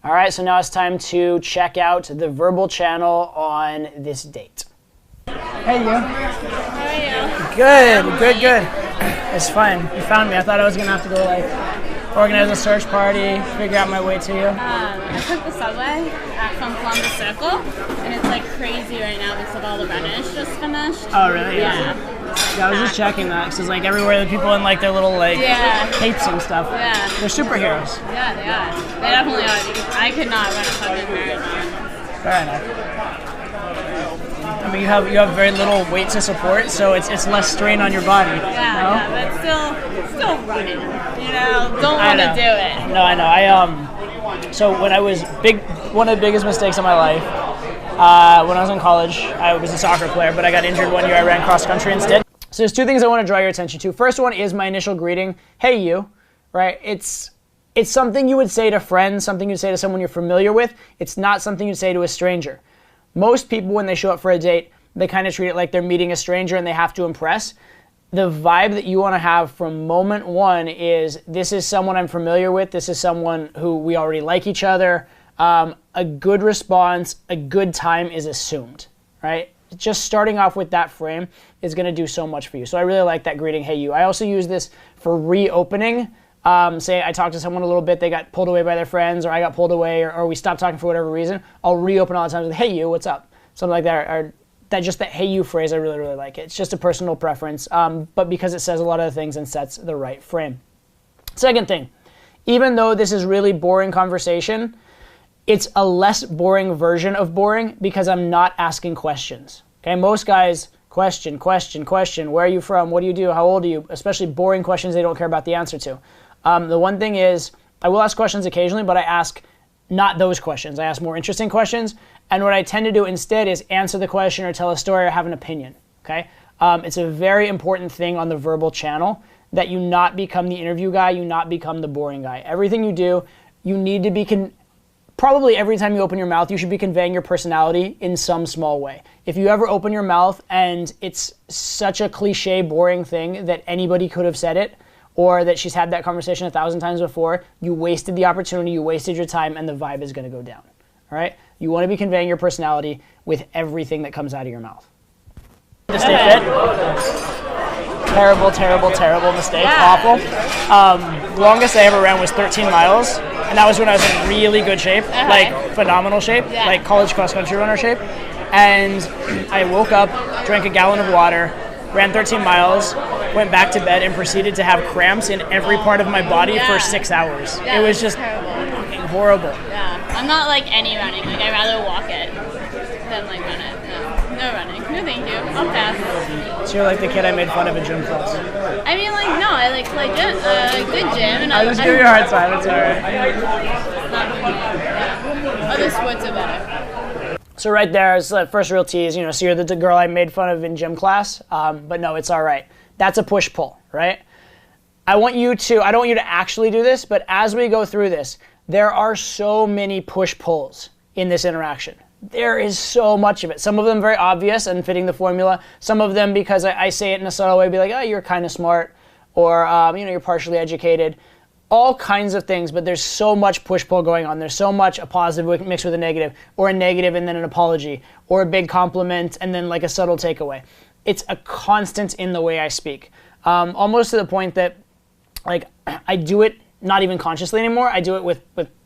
All right, so now it's time to check out the verbal channel on this date. Hey, you. How are you? Good. It's fine. You found me. I thought I was going to have to go, organize a search party, figure out my way to you. I took the subway from Columbus Circle, and it's crazy right now because of all the Greenwich just finished. Oh, really? Yeah. Yeah, I was just checking that because everywhere the people in their little capes and stuff. Yeah. They're superheroes. Yeah, they are. They definitely are. Because I could not run a fucking marathon. Fair enough. I mean, you have very little weight to support, so it's less strain on your body. Yeah, but still running. Don't want to do it. No, I know. So when I was one of the biggest mistakes of my life. When I was in college, I was a soccer player, but I got injured one year. I ran cross country instead. So there's two things I want to draw your attention to. First one is my initial greeting. Hey, you. Right? It's something you would say to friends, something you'd say to someone you're familiar with. It's not something you'd say to a stranger. Most people, when they show up for a date, they kind of treat it like they're meeting a stranger and they have to impress. The vibe that you want to have from moment one is, this is someone I'm familiar with. This is someone who we already like each other. A good response, a good time is assumed, right? Just starting off with that frame is going to do so much for you. So I really like that greeting, hey you. I also use this for reopening. Say I talked to someone a little bit, they got pulled away by their friends, or I got pulled away, or we stopped talking for whatever reason. I'll reopen all the time with, hey you, what's up? Something like that. Or that hey you phrase, I really, really like it. It's just a personal preference, but because it says a lot of things and sets the right frame. Second thing, even though this is really boring conversation, it's a less boring version of boring because I'm not asking questions. Okay, most guys question. Where are you from? What do you do? How old are you? Especially boring questions they don't care about the answer to. The one thing is, I will ask questions occasionally, but I ask not those questions. I ask more interesting questions. And what I tend to do instead is answer the question or tell a story or have an opinion. Okay, it's a very important thing on the verbal channel that you not become the interview guy, you not become the boring guy. Everything you do, you need to be probably every time you open your mouth, you should be conveying your personality in some small way. If you ever open your mouth and it's such a cliche, boring thing that anybody could have said it, or that she's had that conversation 1,000 times before, you wasted the opportunity, you wasted your time, and the vibe is going to go down. All right? You want to be conveying your personality with everything that comes out of your mouth. To stay fit. Terrible mistake. Awful. The longest I ever ran was 13 miles. And that was when I was in really good shape, phenomenal shape, college cross-country runner shape. And I woke up, drank a gallon of water, ran 13 miles, went back to bed, and proceeded to have cramps in every part of my body for 6 hours. Yeah, it was just fucking horrible. Yeah, I'm not any running. I'd rather walk it than run it. No running. No, thank you. I'll pass. So you're the kid I made fun of in gym class. I mean, no, I like good gym. And I'll just give you a hard time. It's all right. Other sports are better. So right there is the first real tease. So you're the girl I made fun of in gym class. But no, it's all right. That's a push-pull, right? I don't want you to actually do this, but as we go through this, there are so many push-pulls in this interaction. There is so much of it. Some of them very obvious and fitting the formula. Some of them because I say it in a subtle way, be like, oh, you're kind of smart, or you're partially educated. All kinds of things, but there's so much push-pull going on. There's so much a positive mixed with a negative, or a negative and then an apology, or a big compliment and then a subtle takeaway. It's a constant in the way I speak. Almost to the point that I do it not even consciously anymore. I do it with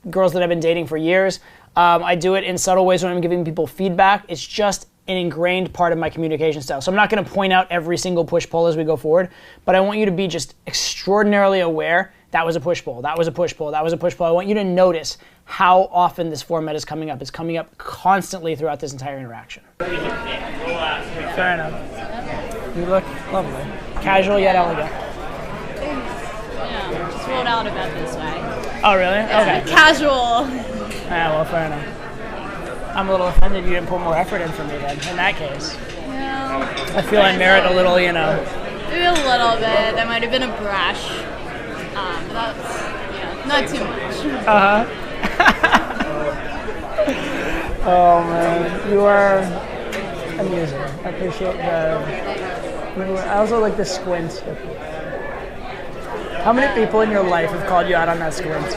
girls that I've been dating for years. I do it in subtle ways when I'm giving people feedback. It's just an ingrained part of my communication style. So I'm not going to point out every single push-pull as we go forward, but I want you to be just extraordinarily aware that was a push-pull, that was a push-pull, that was a push-pull. I want you to notice how often this format is coming up. It's coming up constantly throughout this entire interaction. Fair enough. You look lovely. Casual yet elegant. Yeah, just rolled out about this way. Oh, really? Okay. Casual. Yeah, well, fair enough. I'm a little offended you didn't put more effort in for me then, in that case. Yeah. I feel I merit a little, Maybe a little bit. That might have been a brush. But that's, not too much. Uh-huh. Oh, man. You are amusing. I appreciate I also like the squint. How many people in your life have called you out on that squint?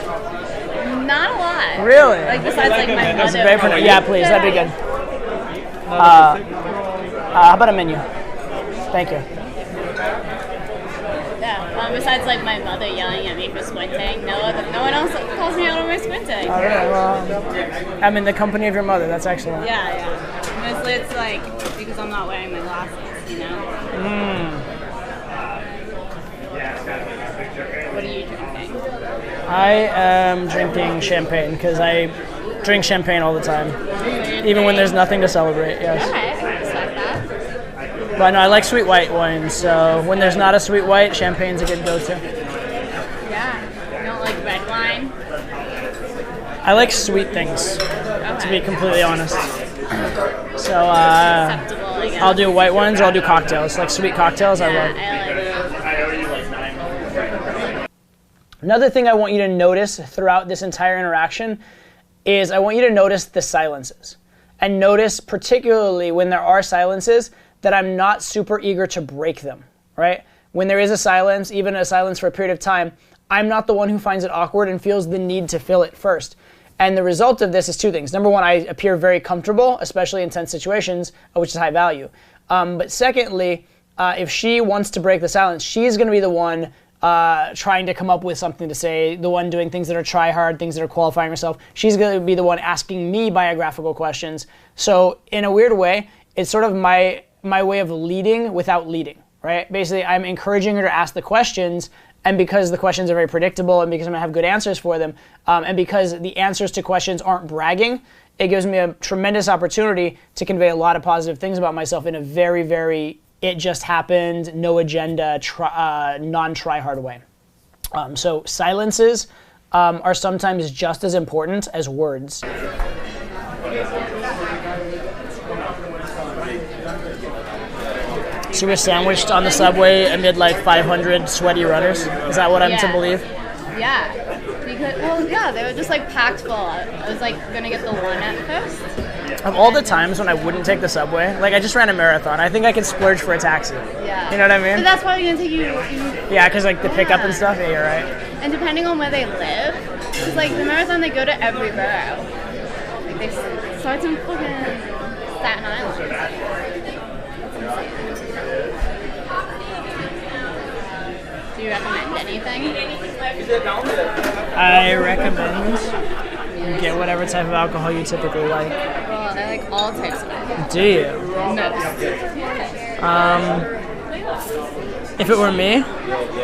Not a lot. Yeah. Really? Like besides like my That's mother. very pretty. Yeah, please, that'd be good. How about a menu? Thank you. Yeah. Besides like my mother yelling at me for squinting, no one else calls me out on my squinting. All right, well, I'm in the company of your mother. That's excellent. Yeah. Mostly it's like because I'm not wearing my glasses, you know. What are you drinking? I am drinking champagne because I drink champagne all the time, even when there's nothing to celebrate. Yes. Okay, I respect that. But no, I like sweet white wines. So when there's not a sweet white, champagne's a good go-to. Yeah. You don't like red wine? I like sweet things, to be completely honest. So Acceptable, I guess. I'll do white wines or I'll do cocktails. Like sweet cocktails, I love. I like it. Another thing I want you to notice throughout this entire interaction is I want you to notice the silences. And notice particularly when there are silences that I'm not super eager to break them, right? When there is a silence, even a silence for a period of time, I'm not the one who finds it awkward and feels the need to fill it first. And the result of this is two things. Number one, I appear very comfortable, especially in tense situations, which is high value. But secondly, if she wants to break the silence, she's going to be the one trying to come up with something to say, the one doing things that are try hard, things that are qualifying herself. She's going to be the one asking me biographical questions. So in a weird way, it's sort of my way of leading without leading, right? Basically, I'm encouraging her to ask the questions, and because the questions are very predictable and because I'm going to have good answers for them, and because the answers to questions aren't bragging, it gives me a tremendous opportunity to convey a lot of positive things about myself in a very, very it just happened, no agenda, non-try hard way. So silences are sometimes just as important as words. So we're sandwiched on the subway amid like 500 sweaty runners. Is that what I'm to believe? Yeah. Because, they were just like packed full. I was like gonna get the one at first. Of all the times when I wouldn't take the subway, like I just ran a marathon, I think I could splurge for a taxi. Yeah. You know what I mean? But that's why we're gonna take you. Yeah, because like the pickup and stuff, yeah, you're right. And depending on where they live, because like the marathon, they go to every borough. Like they start in fucking Staten Island. Do you recommend anything? I recommend get whatever type of alcohol you typically like. Well, I like all types of alcohol. Do you? If it were me,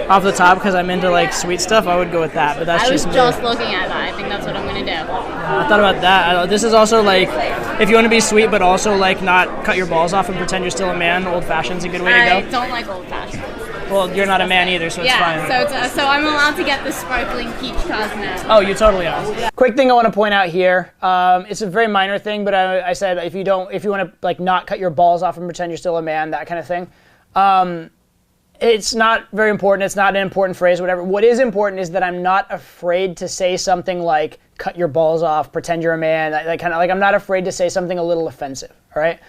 off the top, because I'm into like sweet stuff, I would go with that. But that's just me. I was just looking at that. I think that's what I'm gonna do. I thought about that. This is also like, if you want to be sweet, but also like not cut your balls off and pretend you're still a man. Old fashioned's a good way to go. I don't like old fashioned. Well, you're not a man either, so it's fine. Yeah, so I'm allowed to get the sparkling peach cosmetic. Oh, you totally are. Yeah. Quick thing I want to point out here. It's a very minor thing, but I said if you want to like not cut your balls off and pretend you're still a man, that kind of thing. It's not very important. It's not an important phrase, whatever. What is important is that I'm not afraid to say something like "cut your balls off," "pretend you're a man." I'm not afraid to say something a little offensive. All right.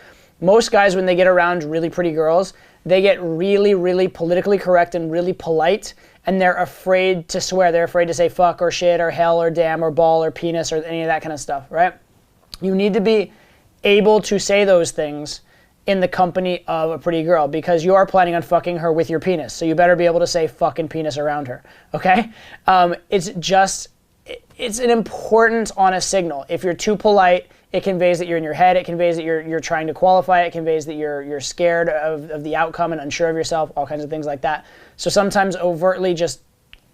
Most guys, when they get around really pretty girls, they get really, really politically correct and really polite, and they're afraid to swear. They're afraid to say fuck or shit or hell or damn or ball or penis or any of that kind of stuff, right? You need to be able to say those things in the company of a pretty girl because you are planning on fucking her with your penis, so you better be able to say fucking penis around her, okay? It's an important honest signal. If you're too polite, it conveys that you're in your head. It conveys that you're trying to qualify. It conveys that you're scared of the outcome and unsure of yourself, all kinds of things like that. So sometimes overtly just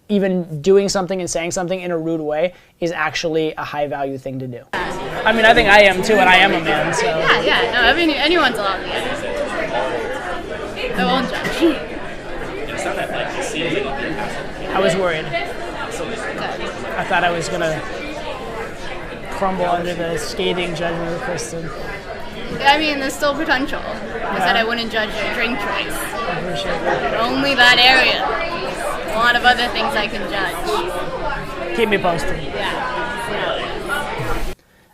even doing something and saying something in a rude way is actually a high value thing to do. I mean, I think I am too, and I am a man, so. Yeah, no, I mean, anyone's allowed to get it. They won't judge. I was worried. I thought I was gonna crumble under the scathing judgment of Kristen. I mean, there's still potential. I said I wouldn't judge your drink choice. I appreciate that. Only that area. A lot of other things I can judge. Keep me posted. Yeah.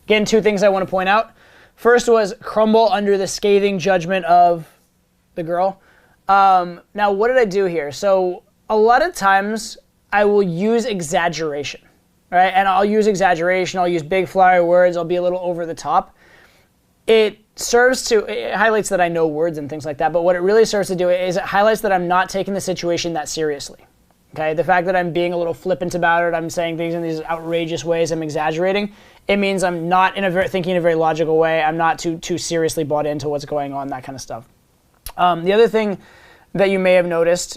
Again, two things I want to point out. First was crumble under the scathing judgment of the girl. Now, what did I do here? So a lot of times I will use exaggeration. right? And I'll use exaggeration, I'll use big flowery words, I'll be a little over the top. It highlights that I know words and things like that, but what it really serves to do is it highlights that I'm not taking the situation that seriously. Okay, the fact that I'm being a little flippant about it, I'm saying things in these outrageous ways, I'm exaggerating, it means I'm not thinking in a very logical way, I'm not too seriously bought into what's going on, that kind of stuff. The other thing that you may have noticed,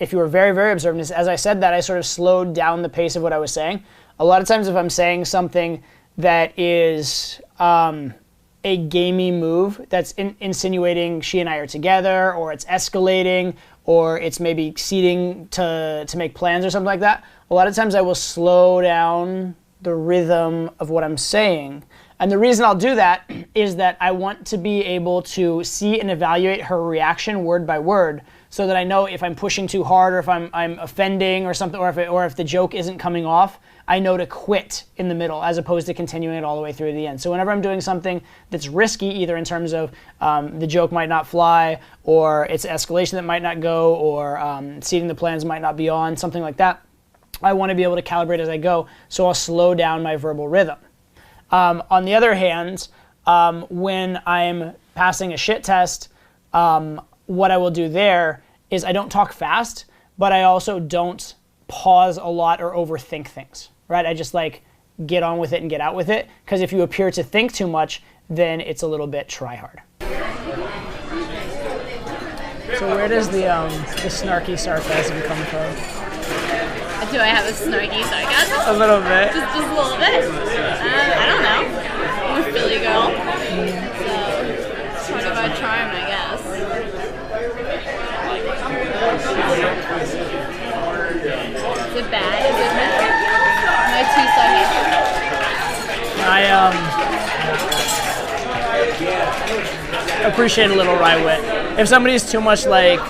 if you were very, very observant, is as I said that, I sort of slowed down the pace of what I was saying. A lot of times if I'm saying something that is a gamey move, that's insinuating she and I are together, or it's escalating, or it's maybe seeding to make plans or something like that, a lot of times I will slow down the rhythm of what I'm saying. And the reason I'll do that is that I want to be able to see and evaluate her reaction word by word, so that I know if I'm pushing too hard, or if I'm offending or something, or if the joke isn't coming off, I know to quit in the middle as opposed to continuing it all the way through to the end. So whenever I'm doing something that's risky, either in terms of the joke might not fly, or it's escalation that might not go, or seeding the plans might not be on, something like that, I want to be able to calibrate as I go, so I'll slow down my verbal rhythm. On the other hand, when I'm passing a shit test, what I will do there is I don't talk fast, but I also don't pause a lot or overthink things, right? I just get on with it and get out with it, because if you appear to think too much, then it's a little bit try hard. So where does the snarky sarcasm come from? Do I have a snarky sarcasm? A little bit. Just a little bit? I don't know. I'm a Philly girl. So, it's part of our charm, I guess. Is it bad? Is it bad? Am I too I appreciate a little wry wit. If somebody's too much like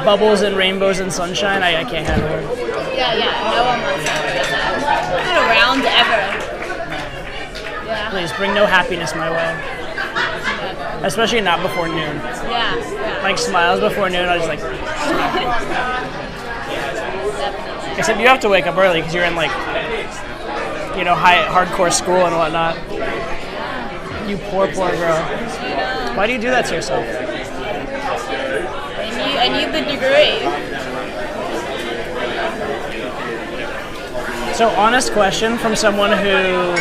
bubbles and rainbows and sunshine, I can't handle it. Yeah, no one wants to forget that. Not around ever. Yeah. Please, bring no happiness my way. Especially not before noon. Yeah. Like smiles before noon, I just Definitely. Except you have to wake up early because you're in hardcore school and whatnot. You poor girl. Why do you do that to yourself? I need the degree. So, honest question from someone who...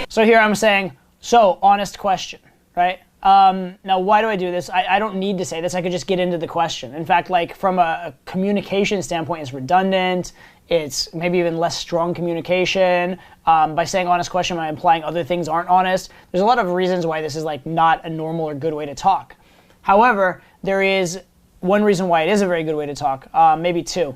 So here I'm saying, honest question, right? Now, why do I do this? I don't need to say this. I could just get into the question. In fact, from a communication standpoint, it's redundant. It's maybe even less strong communication. By saying honest question, I'm implying other things aren't honest. There's a lot of reasons why this is not a normal or good way to talk. However, there is one reason why it is a very good way to talk, maybe two.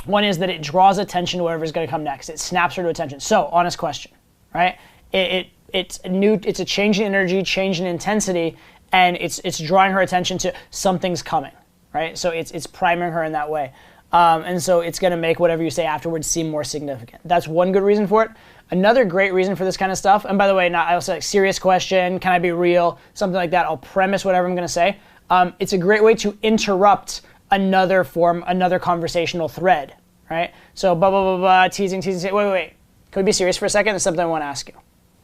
One is that it draws attention to whatever's going to come next. It snaps her to attention. So, honest question, right? It's a change in energy, change in intensity, and it's drawing her attention to something's coming, right? So it's priming her in that way. And so it's going to make whatever you say afterwards seem more significant. That's one good reason for it. Another great reason for this kind of stuff, and by the way, I also serious question, can I be real, something like that. I'll premise whatever I'm going to say. It's a great way to interrupt another conversational thread, right? So blah, blah, blah, blah, teasing, wait. Can we be serious for a second? There's something I want to ask you,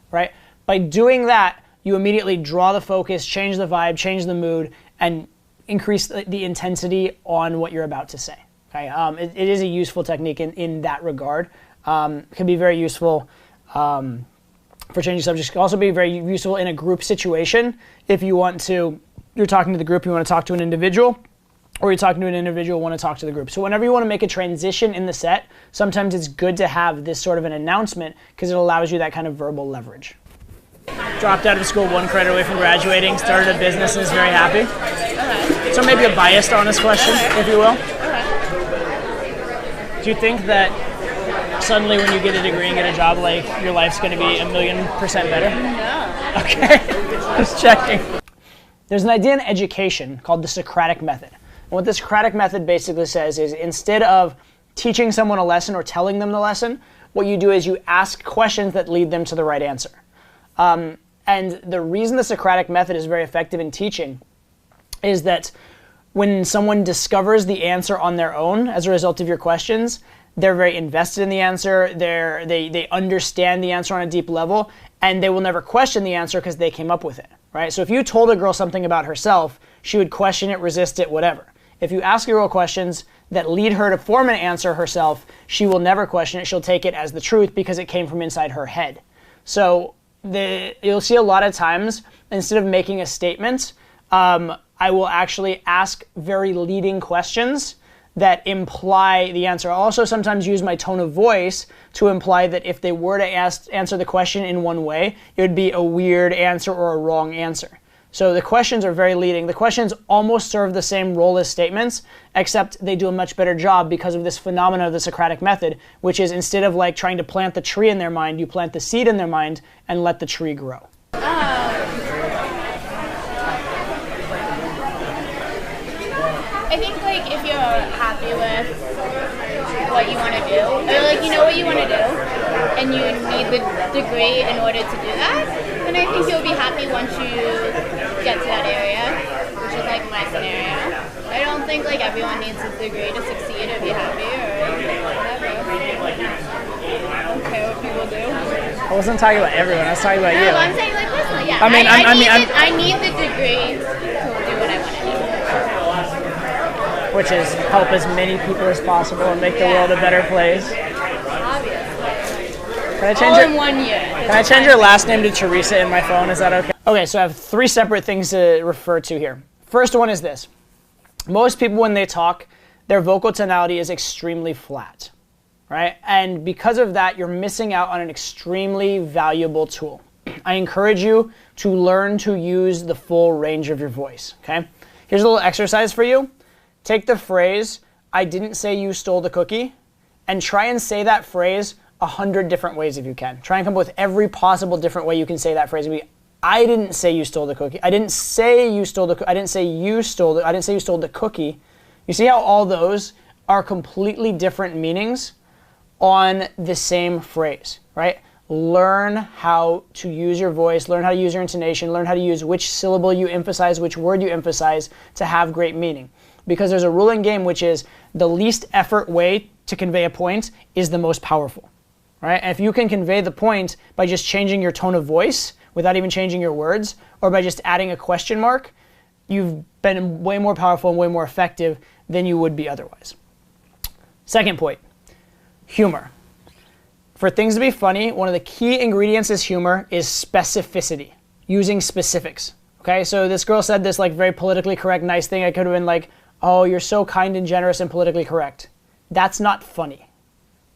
right? By doing that, you immediately draw the focus, change the vibe, change the mood, and increase the intensity on what you're about to say. Okay, it is a useful technique in that regard. It can be very useful for changing subjects. It can also be very useful in a group situation. If you're talking to the group, you want to talk to an individual, or you're talking to an individual, want to talk to the group. So whenever you want to make a transition in the set, sometimes it's good to have this sort of an announcement because it allows you that kind of verbal leverage. Dropped out of school 1 credit away from graduating, started a business, and is very happy. Okay. So maybe a biased, honest question, if you will. Okay. Do you think that suddenly when you get a degree and get a job, your life's going to be 1,000,000% better? No. Okay, just checking. There's an idea in education called the Socratic Method. And what the Socratic Method basically says is instead of teaching someone a lesson or telling them the lesson, what you do is you ask questions that lead them to the right answer. And the reason the Socratic Method is very effective in teaching is that when someone discovers the answer on their own as a result of your questions, they're very invested in the answer, they understand the answer on a deep level, and they will never question the answer because they came up with it, right? So if you told a girl something about herself, she would question it, resist it, whatever. If you ask a girl questions that lead her to form an answer herself, she will never question it. She'll take it as the truth because it came from inside her head. So you'll see a lot of times, instead of making a statement, I will actually ask very leading questions that imply the answer. I'll also sometimes use my tone of voice to imply that if they were to answer the question in one way, it would be a weird answer or a wrong answer. So the questions are very leading. The questions almost serve the same role as statements, except they do a much better job because of this phenomenon of the Socratic Method, which is instead of like trying to plant the tree in their mind, you plant the seed in their mind and let the tree grow. I think like if you're happy with what you want to do, or like you know what you want to do, and you need the degree in order to do that, then I think you'll be happy once you get to that area, which is like my scenario. I don't think like everyone needs a degree to succeed or be happy or whatever. I don't care what people do. I wasn't talking about everyone. I was talking about you. No, I'm saying like personally, yeah. I need the degree to do what I want to do. Which is help as many people as possible and make the world a better place. Obviously. Can I change all in 1 year. Can I change your last name to Teresa in my phone? Is that okay? Okay, so I have 3 separate things to refer to here. First one is this. Most people, when they talk, their vocal tonality is extremely flat, right? And because of that, you're missing out on an extremely valuable tool. I encourage you to learn to use the full range of your voice, okay? Here's a little exercise for you. Take the phrase, "I didn't say you stole the cookie," and try and say that phrase 100 different ways if you can. Try and come up with every possible different way you can say that phrase. I didn't say you stole the cookie. I didn't say you stole the cookie. I didn't say you stole the, I didn't say you stole the cookie. You see how all those are completely different meanings on the same phrase, right? Learn how to use your voice, learn how to use your intonation, learn how to use which syllable you emphasize, which word you emphasize to have great meaning. Because there's a rule in game which is the least effort way to convey a point is the most powerful, right? And if you can convey the point by just changing your tone of voice without even changing your words, or by just adding a question mark, you've been way more powerful and way more effective than you would be otherwise. Second point, humor. For things to be funny, one of the key ingredients is humor is specificity, using specifics. Okay, so this girl said this like very politically correct, nice thing. I could have been like, "Oh, you're so kind and generous and politically correct." That's not funny.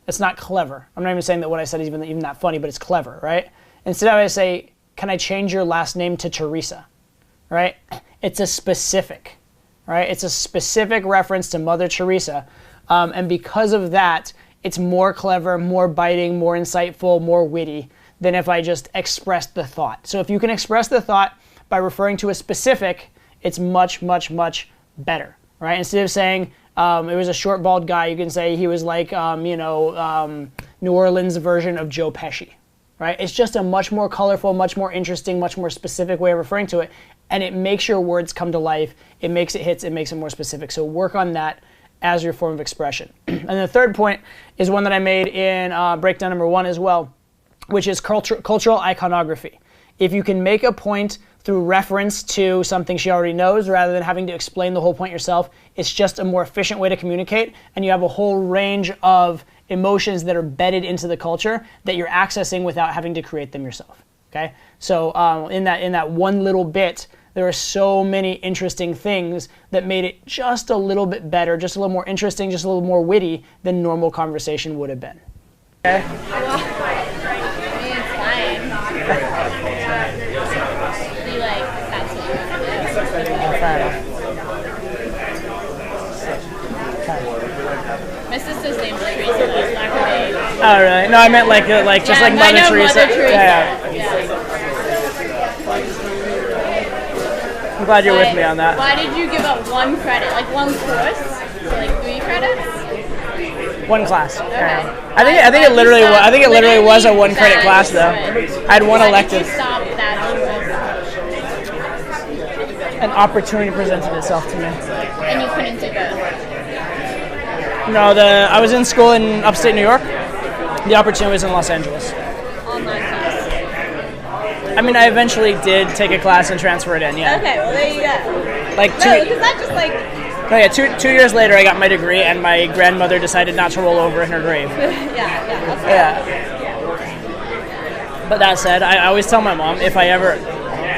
It's not clever. I'm not even saying that what I said is even that funny, but it's clever, right? Instead, I would say, "Can I change your last name to Teresa?" Right? It's a specific, right? It's a specific reference to Mother Teresa, and because of that, it's more clever, more biting, more insightful, more witty than if I just expressed the thought. So if you can express the thought by referring to a specific, it's much, much, much better, right? Instead of saying it was a short, bald guy, you can say he was like, New Orleans version of Joe Pesci, right? It's just a much more colorful, much more interesting, much more specific way of referring to it, and it makes your words come to life. It makes it hits, it makes it more specific. So work on that as your form of expression. And the third point is one that I made in breakdown number 1 as well, which is cultural iconography. If you can make a point through reference to something she already knows rather than having to explain the whole point yourself, it's just a more efficient way to communicate, and you have a whole range of emotions that are bedded into the culture that you're accessing without having to create them yourself. Okay? So in that one little bit, there are so many interesting things that made it just a little bit better, just a little more interesting, just a little more witty than normal conversation would have been. Okay? My sister's name is Teresa. That's not her name. Oh, really? No, I meant like just like Mother Teresa. Mother Teresa. Yeah. I'm glad you're with me on that. Why did you give up 1 credit? Like 1 course? So like 3 credits? 1 class. Okay. Yeah. I think it literally was a 1 credit class though. I had 1 elective. Why did you stop that? An opportunity presented itself to me. And you couldn't do both? No, I was in school in upstate New York. The opportunity was in Los Angeles. Online class. I mean, I eventually did take a class and transfer it in, yeah. Okay, well there you go. Like No, because that just like... No, yeah, two years later I got my degree and my grandmother decided not to roll over in her grave. yeah. But that said, I always tell my mom if I ever...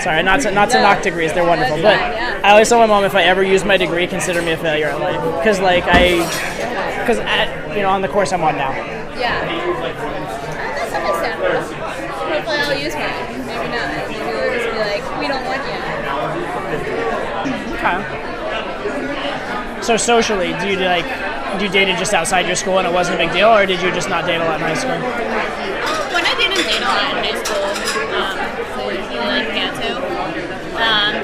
Sorry, not to knock degrees, they're wonderful. But I always tell my mom if I ever use my degree, consider me a failure in life. Because on the course I'm on now. Yeah. That's understandable. Hopefully I'll use mine. Maybe not. Maybe they'll just be like, we don't want you. Okay. So socially, do you date just outside your school and it wasn't a big deal, or did you just not date a lot in high school? When I didn't date a lot in high school, so you like had to.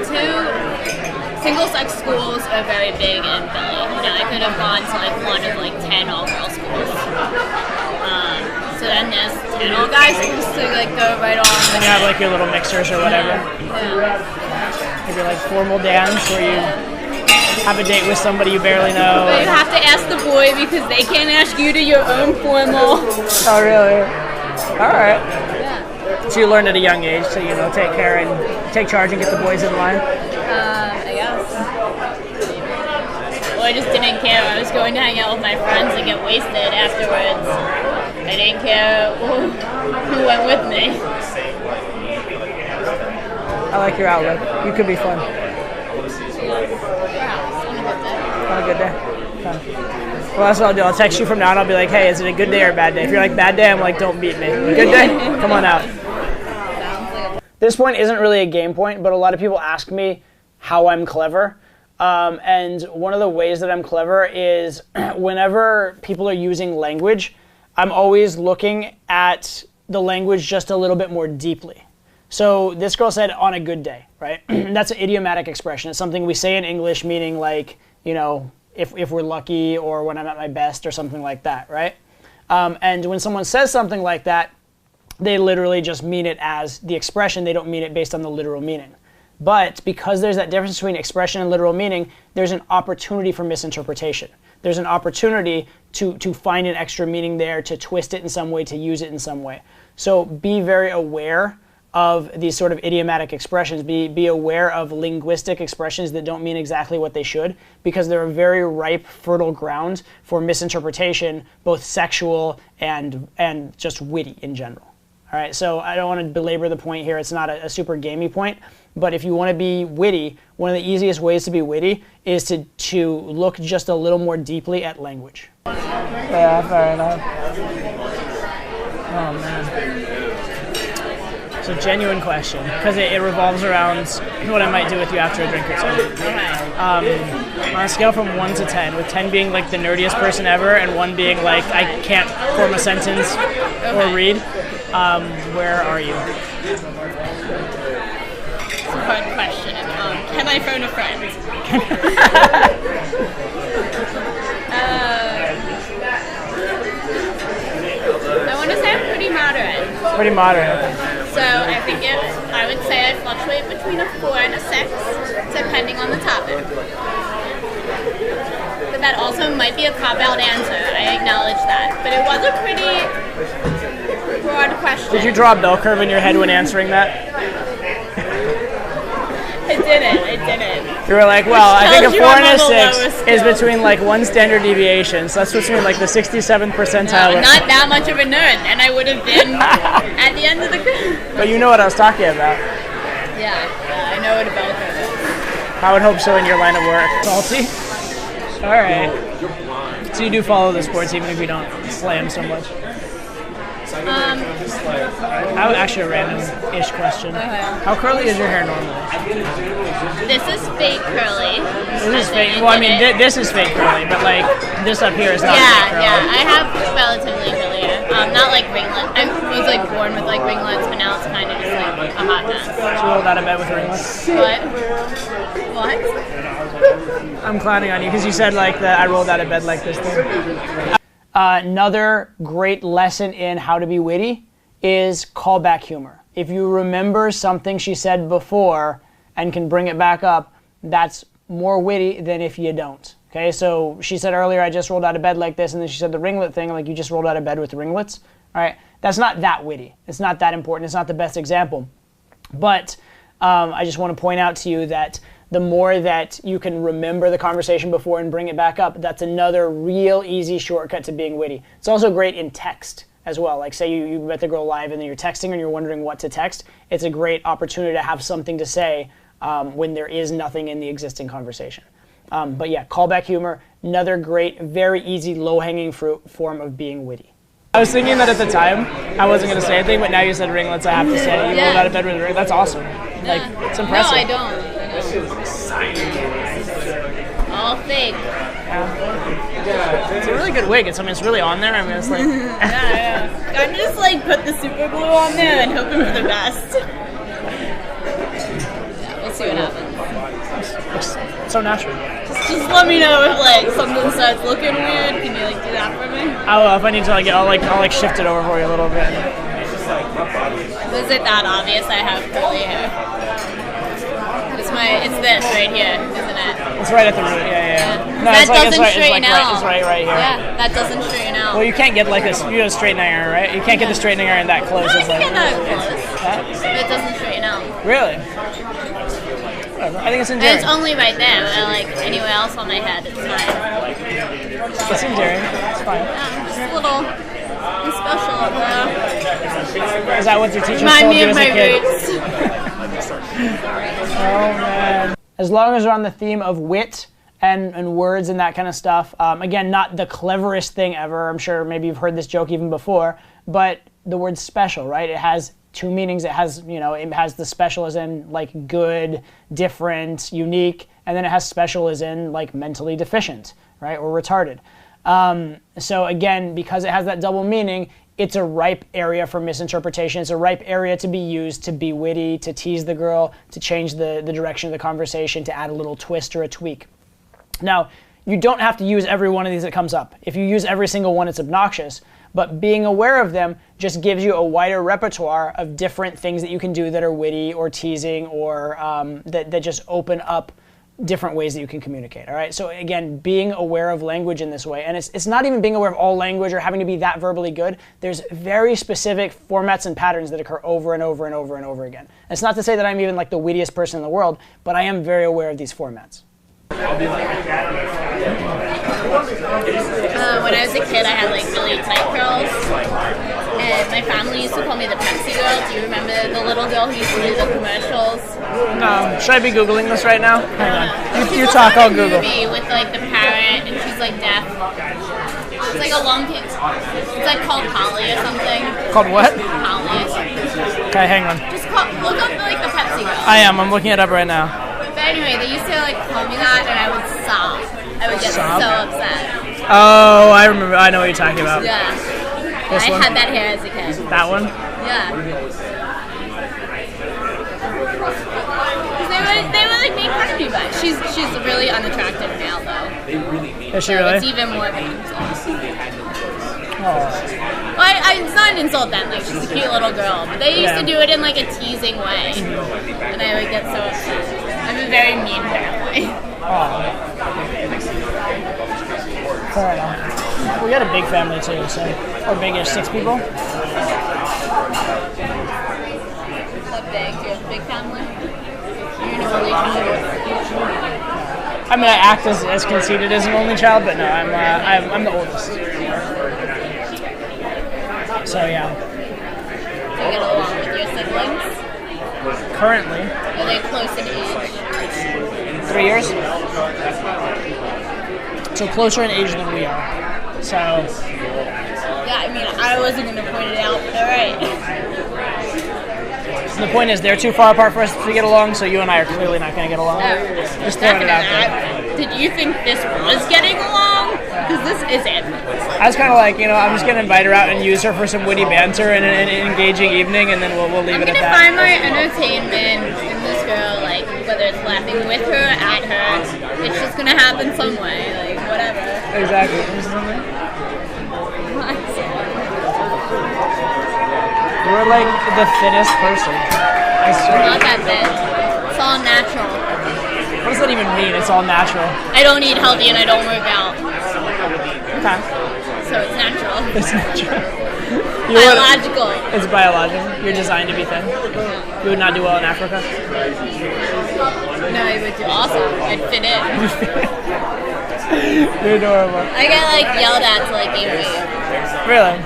Two single-sex schools are very big in Philly. I could have gone to one of 10 all-girl schools. So then there's 10 all-guy schools to go right on. And you have your little mixers or whatever. Yeah. Maybe formal dance where you have a date with somebody you barely know. But you have to ask the boy because they can't ask you to your own formal. Oh, really? All right. Yeah. So you learned at a young age to, take care and take charge and get the boys in line? I guess. Well, I just didn't care. I was going to hang out with my friends and get wasted afterwards. I didn't care who went with me. I like your outlook. You could be fun. On a good day. Fun. Well, that's what I'll do. I'll text you from now and I'll be like, hey, is it a good day or a bad day? If you're like, bad day, I'm like, don't beat me. Good day? Come on out. This point isn't really a game point, but a lot of people ask me how I'm clever. And one of the ways that I'm clever is whenever people are using language, I'm always looking at the language just a little bit more deeply. So this girl said, on a good day, right? That's an idiomatic expression. It's something we say in English meaning if we're lucky or when I'm at my best or something like that, right? And when someone says something like that, they literally just mean it as the expression. They don't mean it based on the literal meaning. But because there's that difference between expression and literal meaning, there's an opportunity for misinterpretation. There's an opportunity to find an extra meaning there, to twist it in some way, to use it in some way. So be very aware of these sort of idiomatic expressions. Be aware of linguistic expressions that don't mean exactly what they should, because they're a very ripe, fertile ground for misinterpretation, both sexual and just witty in general. All right, so I don't want to belabor the point here. It's not a super gamey point, but if you want to be witty, one of the easiest ways to be witty is to look just a little more deeply at language. Yeah, fair enough. Oh, man. It's a genuine question, because it revolves around what I might do with you after a drink or two. On a scale from 1 to 10, with 10 being the nerdiest person ever, and 1 being I can't form a sentence or read, where are you? It's a hard question. Can I phone a friend? I want to say I'm pretty moderate. Pretty moderate. So I would say I fluctuate between a 4 and a 6, depending on the topic. But that also might be a cop-out answer. I acknowledge that. But it was a pretty broad question. Did you draw a bell curve in your head when answering that? It didn't. You were like, well, I think a 4 and a 6 is between 1 standard deviation. So that's between the 67th percentile. No, I'm not that much of a nerd, and I would have been at the end of the group. But you know what I was talking about. Yeah, I know what a bell curve is. I would hope so in your line of work. Salty? All right. So you do follow the sports even if you don't slam so much? Actually a random-ish question. How curly is your hair normally? This is fake curly. This is fake. Well, I mean, this is fake curly, but this up here is not fake curly. Yeah. I have relatively curly hair. Not ringlets. I was born with ringlets, but now it's kind of just a hot mess. So you rolled out of bed with ringlets? What? I'm clowning on you because you said that I rolled out of bed like this thing. Another great lesson in how to be witty is callback humor. If you remember something she said before and can bring it back up, that's more witty than if you don't. Okay, so she said earlier, I just rolled out of bed like this, and then she said the ringlet thing, like you just rolled out of bed with ringlets. All right, that's not that witty. It's not that important. It's not the best example. But I just want to point out to you that the more that you can remember the conversation before and bring it back up, that's another real easy shortcut to being witty. It's also great in text as well. Like say you met the girl live and then you're texting and you're wondering what to text. It's a great opportunity to have something to say when there is nothing in the existing conversation. But yeah, callback humor, another great, very easy, low-hanging fruit form of being witty. I was thinking that at the time, I wasn't going to say anything, but now you said ringlets, I have to say it. You rolled out of bed with a ring. That's awesome. Like, it's impressive. No, I don't. All fake. Yeah. It's a really good wig. It's really on there. I mean, it's like... yeah. I'm just like put the super glue on there and hoping for the best. Yeah, we'll see what happens. It's so natural. Just let me know if like something starts looking weird. Can you like do that for me? I will. If I need to, I'll shift it over for you a little bit. Was it that obvious? I have curly hair. It's this right here, isn't it? It's right at the root. Yeah. No, that doesn't straighten out. It's right here. Yeah, that doesn't straighten out. Well, you can't get like this. You have a straightening iron, right? You can't get the straightening iron that close. No, I can get that close. But it doesn't straighten out. Really? I think it's endearing. And it's only right there, but like anywhere else on my head, it's fine. It's endearing. It's fine. Yeah, just a little special up there. Is that what your teacher Remind told me you of as a my kid? roots. Oh man. As long as we're on the theme of wit and words and that kind of stuff, again, not the cleverest thing ever. I'm sure maybe you've heard this joke even before, but the word special, right? It has two meanings. It has, it has the special as in like good, different, unique, and then it has special as in like mentally deficient, right, or retarded. So again, because it has that double meaning, it's a ripe area for misinterpretation. It's a ripe area to be used to be witty, to tease the girl, to change the direction of the conversation, to add a little twist or a tweak. Now, you don't have to use every one of these that comes up. If you use every single one, it's obnoxious. But being aware of them just gives you a wider repertoire of different things that you can do that are witty or teasing or that just open up different ways that you can communicate, all right? So again, being aware of language in this way, and it's not even being aware of all language or having to be that verbally good. There's very specific formats and patterns that occur over and over and over and over again. And it's not to say that I'm even like the wittiest person in the world, but I am very aware of these formats. When I was a kid, I had like really tight curls, and my family used to call me the Pepsi girl. Do you remember the little girl who used to do the commercials? No. Should I be Googling this right now? Hang on. You talk, I'll Google. Movie with like the parrot, and she's like deaf. It's like a long kid. It's like called Polly or something. Called what? Polly. Okay, hang on. Just look up like the Pepsi girl. I'm looking it up right now. But anyway, they used to like call me that, and I would sob. I would get so upset. Oh, I remember. I know what you're talking about. Yeah. This I one? had that hair as a kid. That one? Yeah. They would like make fun of me, but she's really unattractive now though. Is she really? It's even more of an insult. Oh. Well, it's not an insult then, like she's a cute little girl, but they used to do it in like a teasing way, and I would get so upset. I'm a very mean family. Oh. Fair enough. We got a big family too, so we're big-ish, 6 people. How big? Do you have a big family? You're an only child. I mean, I act as conceited as an only child, but no, I'm the oldest. So yeah. Do you get along with your siblings? Currently. Are they close in age? 3 years. So closer in age than we are. So. Yeah, I mean, I wasn't going to point it out, but all right. The point is, they're too far apart for us to get along, so you and I are clearly not going to get along. Just throwing it out there. Did you think this was getting along? Because this isn't. I was kind of like, I'm just going to invite her out and use her for some witty banter and an engaging evening, and then we'll leave it at that. I'm going to find my entertainment in this girl, like, whether it's laughing with her, at her, it's just going to happen some way, like, whatever. Exactly. You're like the thinnest person. I swear. Not that thin. It's all natural. What does that even mean? It's all natural. I don't eat healthy and I don't work out. Okay. So it's natural. It's natural. Biological. It's biological. You're designed to be thin. You would not do well in Africa. No, I would do awesome. I'd fit in. You're adorable. I get like yelled at to like gain weight. Really?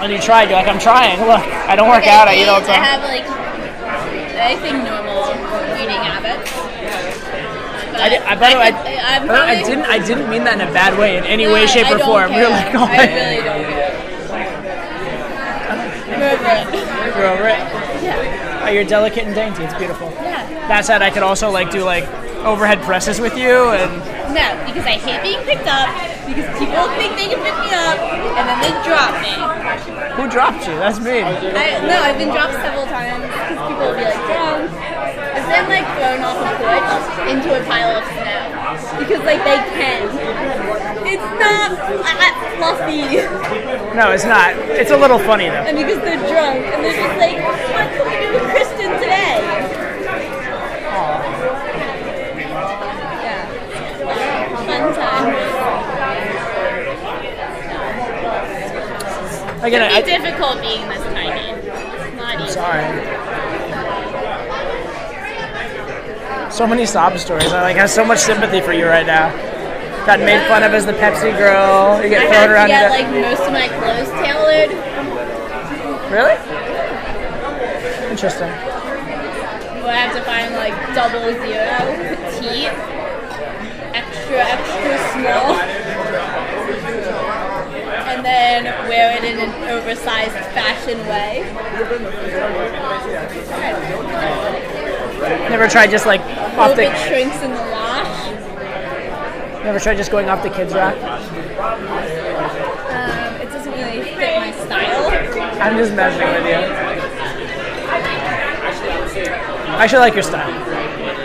And you tried. You're like, I'm trying. Look, I don't work out. I eat all the time. I have like, I think normal eating habits. I didn't mean that in a bad way in any way, shape, or form. You're like, oh, I really don't care. I'm over it. You're over it? Yeah. Oh, you're delicate and dainty. It's beautiful. Yeah. That said, I could also like do like overhead presses with you and. No, because I hate being picked up. Because people think they can pick me up and then they drop me. Who dropped you? That's me. I've been dropped several times because people will be like drunk. I've been like thrown off a porch into a pile of snow because like they can. It's not fluffy. No, it's not. It's a little funny though. And because they're drunk and they're just like, what can we do with Kristen today? Yeah. Fun time. Again, it's difficult being this tiny. It's not easy. Sorry. So many sob stories. I like have so much sympathy for you right now. Got made fun of as the Pepsi girl. You get thrown around. I have to get like most of my clothes tailored. Really? Interesting. Well, I have to find like 00, petite, extra small, and then wear it in an oversized fashion way. Never tried just like off the. It shrinks in the wash. Never tried just going off the kids' rack? It doesn't really fit my style. I'm just messing with you. I actually like your style.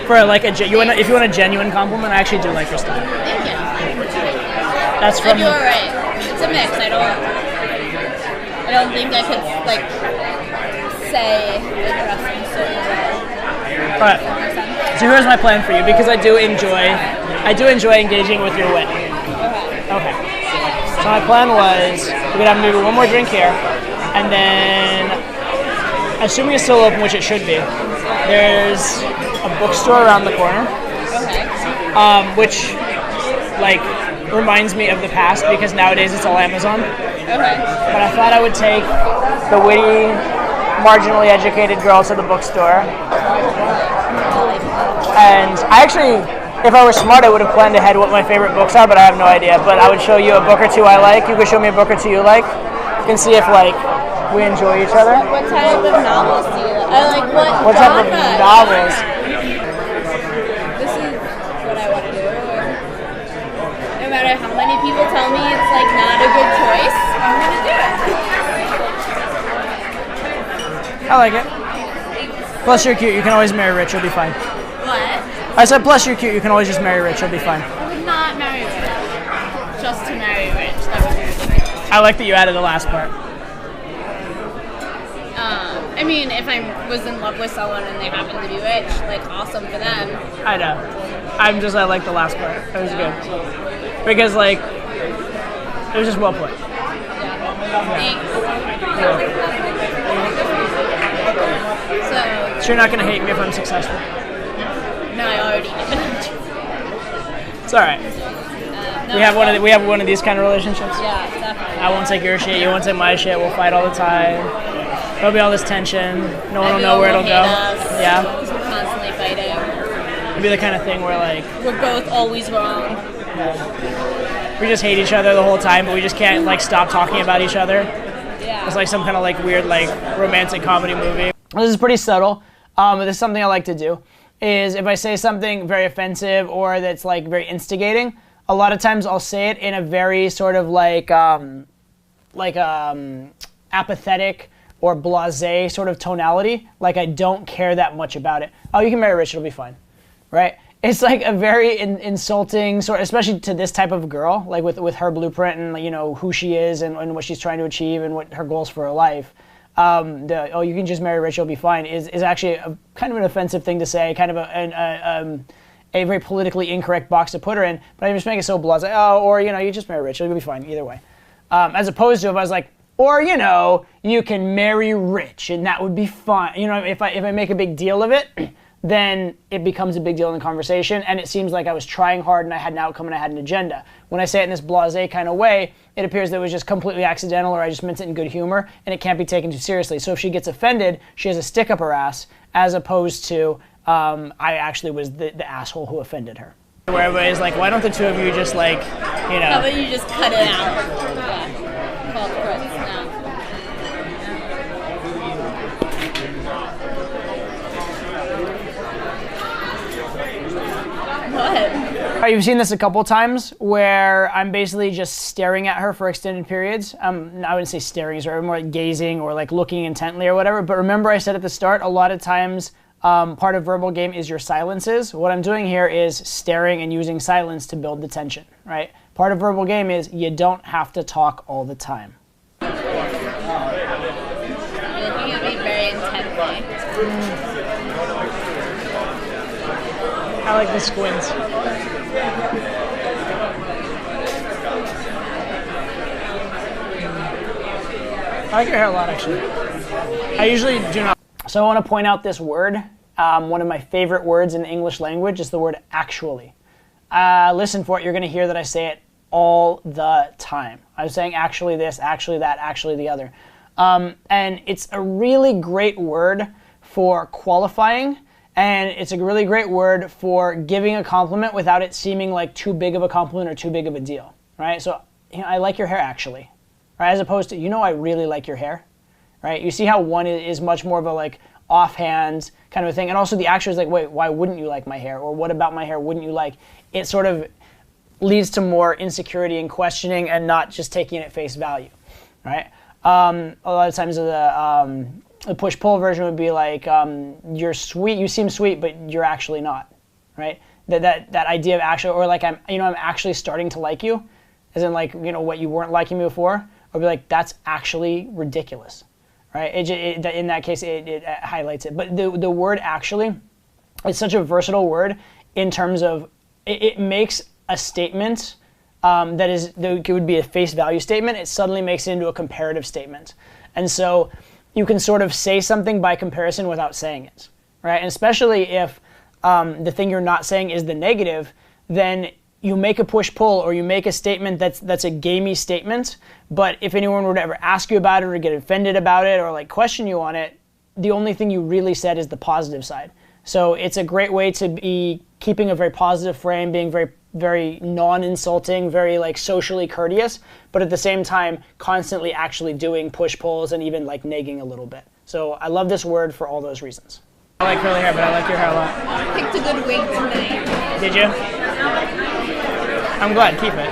For like if you want a genuine compliment, I actually do like your style. Thank you. That's from. I do alright. It's a mix. I don't think I could like say I dress in a certain way. Alright. So here's my plan for you because I do enjoy engaging with your wit. Okay. So my plan was we're gonna have maybe one more drink here, and then assuming it's still open, which it should be, there's a bookstore around the corner. Okay. Which like reminds me of the past because nowadays it's all Amazon. Okay. But I thought I would take the witty, marginally educated girl to the bookstore. And I actually, if I were smart, I would have planned ahead what my favorite books are, but I have no idea. But I would show you a book or two I like. You could show me a book or two you like. You can see if like we enjoy each other. What type of novels do you like? What type of novels? This is what I want to do. No matter how many people tell me it's like not a good choice, I'm gonna do it. I like it. Plus you're cute. You can always marry rich. You'll be fine. What? I said plus you're cute. You can always just marry rich. You'll be fine. I would not marry rich. Just to marry rich. That would be ridiculous. I like that you added the last part. I mean, if I was in love with someone and they happened to be rich, like awesome for them. I know. I like the last part. That was good. Because like, it was just well put. Thanks. So you're not going to hate me if I'm successful? No, I already did. It's alright. No, we have one of these kind of relationships. Yeah, definitely. I won't take your shit, you won't take my shit, we'll fight all the time. There'll be all this tension, no one will know where it'll go. Yeah. Because we're constantly fighting. It'll be the kind of thing where like we're both always wrong. We just hate each other the whole time, but we just can't like stop talking about each other. Yeah. It's like some kind of like weird like romantic comedy movie. This is pretty subtle. This is something I like to do. Is if I say something very offensive or that's like very instigating, a lot of times I'll say it in a very sort of like apathetic or blasé sort of tonality, like I don't care that much about it. Oh, you can marry rich, it'll be fine, right? It's like a very insulting sort, especially to this type of girl, like with her blueprint and you know who she is and what she's trying to achieve and what her goals for her life. Oh, you can just marry rich, you'll be fine is actually kind of an offensive thing to say, kind of a very politically incorrect box to put her in, but I just make it so blunt, like, oh, or, you just marry rich, it'll be fine either way. As opposed to if I was like, or, you can marry rich and that would be fine. If I make a big deal of it, then it becomes a big deal in the conversation, and it seems like I was trying hard and I had an outcome and I had an agenda. When I say it in this blasé kind of way, it appears that it was just completely accidental, or I just meant it in good humor, and it can't be taken too seriously. So if she gets offended, she has a stick up her ass, as opposed to I actually was the asshole who offended her. Where everybody's like, why don't the two of you just How about you just cut it out? Yeah. Call it quits now. What? You've seen this a couple times where I'm basically just staring at her for extended periods. I wouldn't say staring, or more like gazing or like looking intently or whatever. But remember I said at the start, a lot of times part of verbal game is your silences. What I'm doing here is staring and using silence to build the tension, right? Part of verbal game is you don't have to talk all the time. You're looking at me very intently. I like the squints. I like your hair a lot, actually. I usually do not. So I want to point out this word. One of my favorite words in the English language is the word actually. Listen for it. You're going to hear that I say it all the time. I'm saying actually this, actually that, actually the other. And it's a really great word for qualifying. And it's a really great word for giving a compliment without it seeming like too big of a compliment or too big of a deal, right? So, I like your hair actually, right? As opposed to, I really like your hair, right? You see how one is much more of a like offhand kind of a thing. And also the actual is like, wait, why wouldn't you like my hair? Or what about my hair wouldn't you like? It sort of leads to more insecurity and questioning and not just taking it at face value, right? A lot of times the push-pull version would be like, you're sweet, you seem sweet, but you're actually not, right? That idea of actually, or like I'm actually starting to like you, as in like, what you weren't liking me before, or be like, that's actually ridiculous, right? In that case, it highlights it. But the word actually is such a versatile word in terms of, it makes a statement that would be a face value statement, it suddenly makes it into a comparative statement. And so, you can sort of say something by comparison without saying it, right? And especially if the thing you're not saying is the negative, then you make a push-pull or you make a statement that's a gamey statement, but if anyone were to ever ask you about it or get offended about it or like question you on it, the only thing you really said is the positive side. So it's a great way to be keeping a very positive frame, being very, very non-insulting, very like socially courteous, but at the same time constantly actually doing push-pulls and even like negging a little bit. So I love this word for all those reasons. I like curly hair, but I like your hair a lot. I picked a good wig tonight. Did you? I'm glad. Keep it.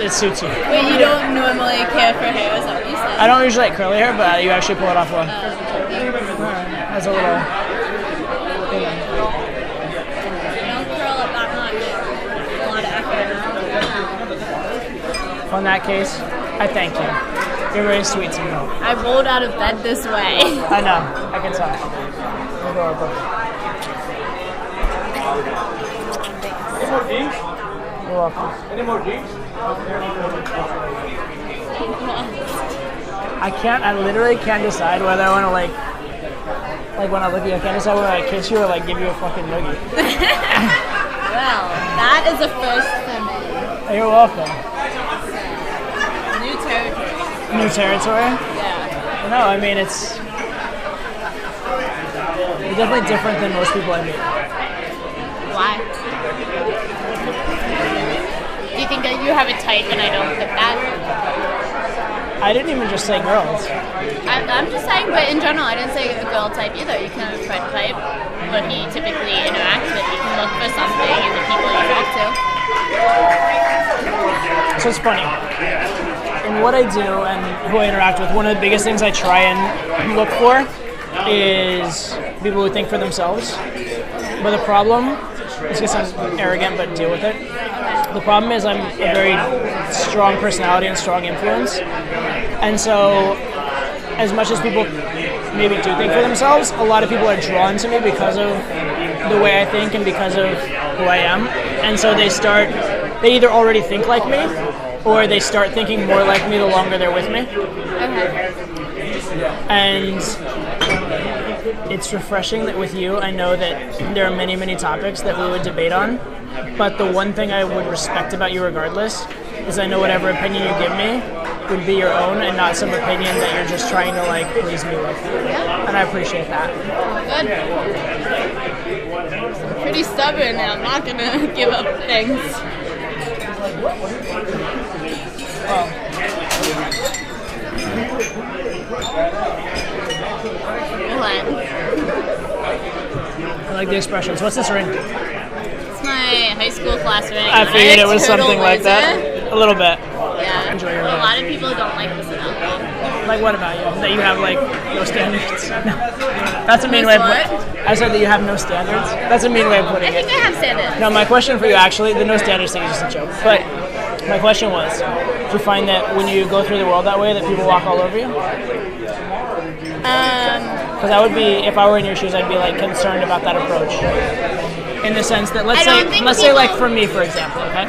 It suits you. Wait, you don't normally care for hair, is that what you said? I don't usually like curly hair, but you actually pull it off well. That's a little... On that case, I thank you. You're very sweet to me. I rolled out of bed this way. I know. I can tell. Adorable. Any more drinks? You're welcome. Any more drinks? I literally can't decide whether I want to like when I look at you, I can't decide whether I kiss you or like give you a fucking noogie. Well, that is a first for me. You're welcome. New territory. New territory? Yeah. No, I mean it's definitely different than most people I meet. Why? Do you think that you have a type and I don't fit that? I didn't even just say girls. I'm just saying, but in general, I didn't say a girl type either. You can have a friend type, but he typically interacts with. You can look for something in the people you talk to. So it's funny. In what I do and who I interact with, one of the biggest things I try and look for is people who think for themselves. But the problem, it's going to sound arrogant, but deal with it. The problem is I'm a very strong personality and strong influence. And so as much as people maybe do think for themselves, a lot of people are drawn to me because of the way I think and because of who I am. And so they either already think like me, or they start thinking more like me the longer they're with me. Okay. And it's refreshing that with you, I know that there are many, many topics that we would debate on, but the one thing I would respect about you regardless is I know whatever opinion you give me would be your own and not some opinion that you're just trying to like please me with. And I appreciate that. Good. I'm pretty stubborn and I'm not gonna give up things. Well, I like the expressions. What's this ring? It's my high school class ring. I figured it was something like that. A little bit. Yeah. Enjoy your A lot of people don't like this about me. Like what about you? That you have like no standards? No. That's a mean way of putting it. I said that you have no standards. That's a mean way of putting it. I think I have standards. No, my question for you actually, the no standards thing is just a joke. But my question was, do you find that when you go through the world that way that people walk all over you? Because I would be, if I were in your shoes, I'd be like concerned about that approach. In the sense that, let's say like for me, for example, okay?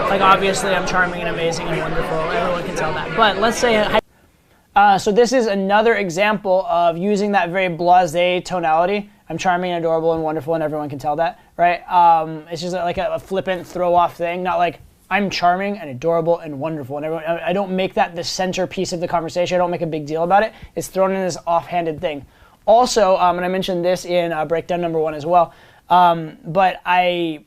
Like obviously I'm charming and amazing and wonderful. Everyone can tell that. But let's say, so this is another example of using that very blasé tonality. I'm charming and adorable and wonderful and everyone can tell that, right? It's just like a flippant throw-off thing, not like I'm charming and adorable and wonderful. And everyone, I don't make that the centerpiece of the conversation. I don't make a big deal about it. It's thrown in this offhanded thing. Also, and I mentioned this in breakdown number 1 as well, but I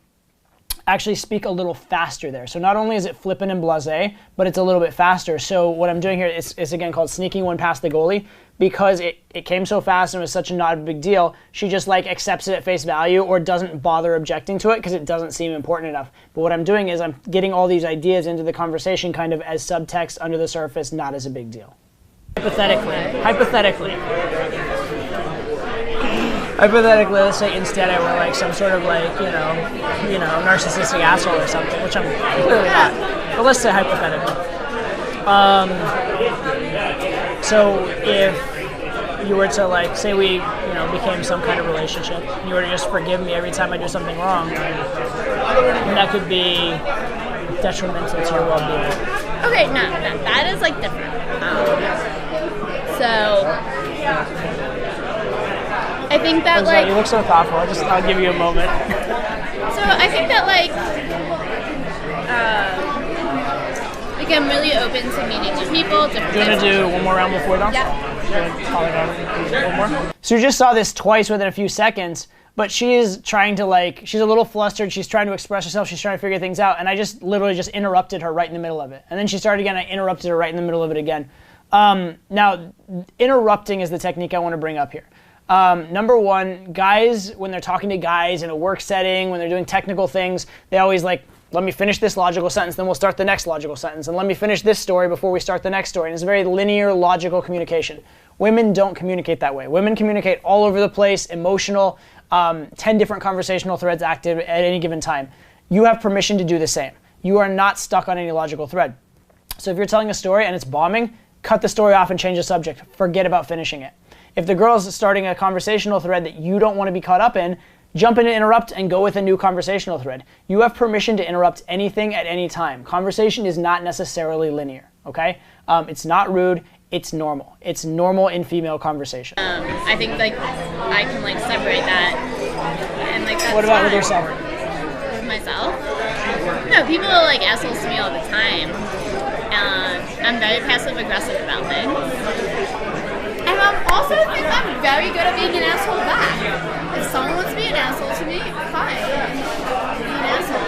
actually speak a little faster there. So not only is it flippant and blasé, but it's a little bit faster. So what I'm doing here is again called sneaking one past the goalie, because it came so fast and it was such a not a big deal. She just like accepts it at face value or doesn't bother objecting to it because it doesn't seem important enough. But what I'm doing is I'm getting all these ideas into the conversation kind of as subtext under the surface, not as a big deal. Hypothetically, let's say instead I were like some sort of like, you know, narcissistic asshole or something, which I'm clearly not. But let's say hypothetically. So if you were to like, say we, became some kind of relationship, and you were to just forgive me every time I do something wrong, and that could be detrimental to your well-being. Okay, no, that is like different. I think that like... You look so thoughtful. I'll give you a moment. So I think that like I'm really open to meeting new people. Do you want to do one more round before though? Yeah. One more? So you just saw this twice within a few seconds, but she is trying to she's a little flustered. She's trying to express herself. She's trying to figure things out. And I just literally just interrupted her right in the middle of it. And then she started again. I interrupted her right in the middle of it again. Now, interrupting is the technique I want to bring up here. Number 1, guys, when they're talking to guys in a work setting, when they're doing technical things, they always let me finish this logical sentence, then we'll start the next logical sentence, and let me finish this story before we start the next story. And it's a very linear, logical communication. Women don't communicate that way. Women communicate all over the place, emotional, 10 different conversational threads active at any given time. You have permission to do the same. You are not stuck on any logical thread. So if you're telling a story and it's bombing, cut the story off and change the subject. Forget about finishing it. If the girl's starting a conversational thread that you don't want to be caught up in, jump in and interrupt and go with a new conversational thread. You have permission to interrupt anything at any time. Conversation is not necessarily linear, okay? It's not rude, it's normal. It's normal in female conversation. I think I can separate that and that's What about fine. with yourself? With myself? No, people are assholes to me all the time. I'm very passive aggressive about things. And I also think I'm very good at being an asshole back. If someone wants to be an asshole to me, fine. Be an asshole.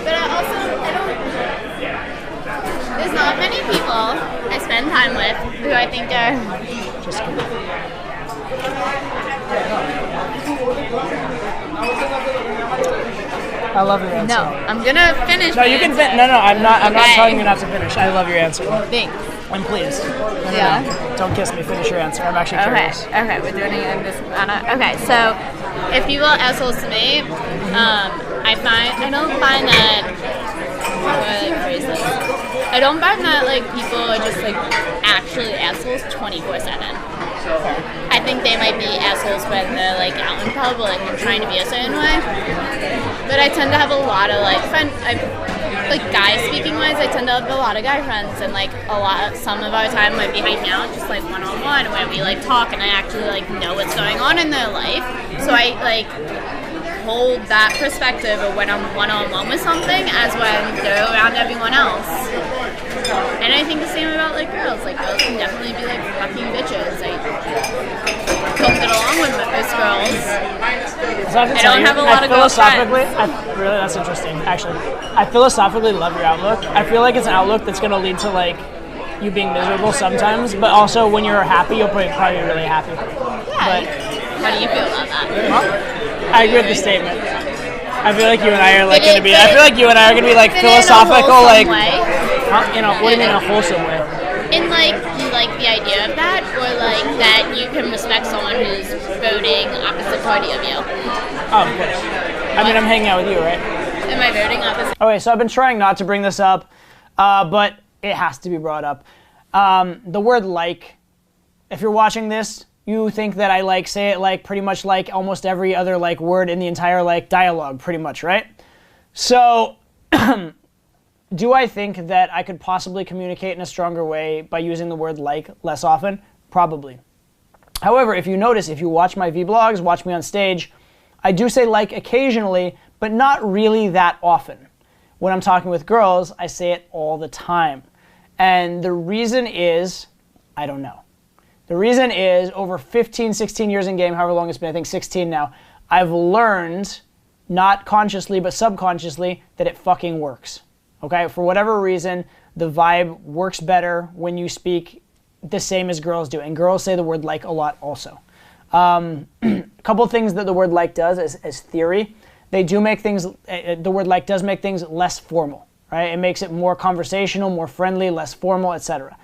But I don't... There's not many people I spend time with who I think are... Just kidding. I love your answer. No, I'm gonna finish. No, you can finish. No, I'm not telling you not to finish. I love your answer. Thanks. I'm pleased. Yeah. Don't kiss me. Finish your answer. I'm actually curious. Okay, we're doing it in this manner. Okay, so if people are assholes to me, I don't find that. How do I phrase this? I don't find that people are just actually assholes 24/7. I think they might be assholes when they're like out in public and trying to be a certain way. But I tend to have a lot of like guys speaking wise, I tend to have a lot of guy friends, and like some of our time might be hanging out just like one-on-one where we like talk and I actually like know what's going on in their life. So I like hold that perspective of when I'm one-on-one with something as when they're around everyone else. And I think the same about like girls. Like girls can definitely be like fucking bitches. I don't get along with most girls. So I don't have a lot of girl friends. Really, that's interesting. Actually, I philosophically love your outlook. I feel like it's an outlook that's going to lead to like you being miserable sometimes, but also when you're happy, you'll probably be really happy. Yeah. But, how do you feel about that? I agree with the statement. I feel like you and I are like going to be. I feel like you and I are going to be like philosophical, like. What do you mean in a wholesome way? In like, you like the idea of that, or like that you can respect someone who's voting opposite party of you? Oh, of course. I mean, I'm hanging out with you, right? Am I voting opposite? Okay, so I've been trying not to bring this up, but it has to be brought up. The word like, if you're watching this, you think that I like say it like pretty much like almost every other like word in the entire like dialogue, pretty much, right? So, do I think that I could possibly communicate in a stronger way by using the word like less often? Probably. However, if you notice, if you watch my vlogs, watch me on stage, I do say like occasionally, but not really that often. When I'm talking with girls, I say it all the time. And the reason is, I don't know. The reason is, over 15, 16 years in game, however long it's been, I think 16 now, I've learned, not consciously but subconsciously, that it fucking works. Okay? For whatever reason, the vibe works better when you speak the same as girls do. And girls say the word like a lot also. A couple of things that the word like does as theory. They do make things, the word like does make things less formal, right? It makes it more conversational, more friendly, less formal, etc.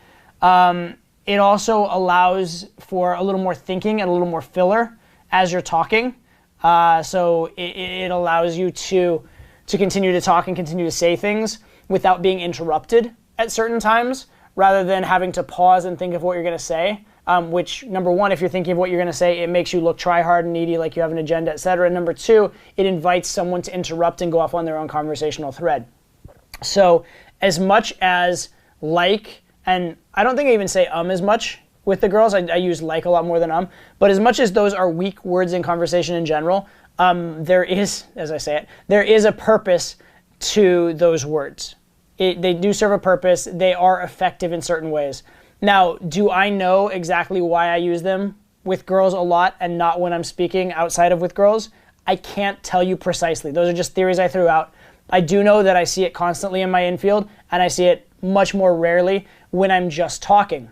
It also allows for a little more thinking and a little more filler as you're talking. So it allows you to continue to talk and continue to say things without being interrupted at certain times, rather than having to pause and think of what you're going to say. Which, number one, if you're thinking of what you're going to say, it makes you look try-hard and needy, like you have an agenda, etc. And number two, it invites someone to interrupt and go off on their own conversational thread. So as much as like, and I don't think I even say as much with the girls, I use like a lot more than but as much as those are weak words in conversation in general, there is, as I say it, there is a purpose to those words. They do serve a purpose. They are effective in certain ways. Now, do I know exactly why I use them with girls a lot and not when I'm speaking outside of with girls? I can't tell you precisely. Those are just theories I threw out. I do know that I see it constantly in my infield, and I see it much more rarely when I'm just talking.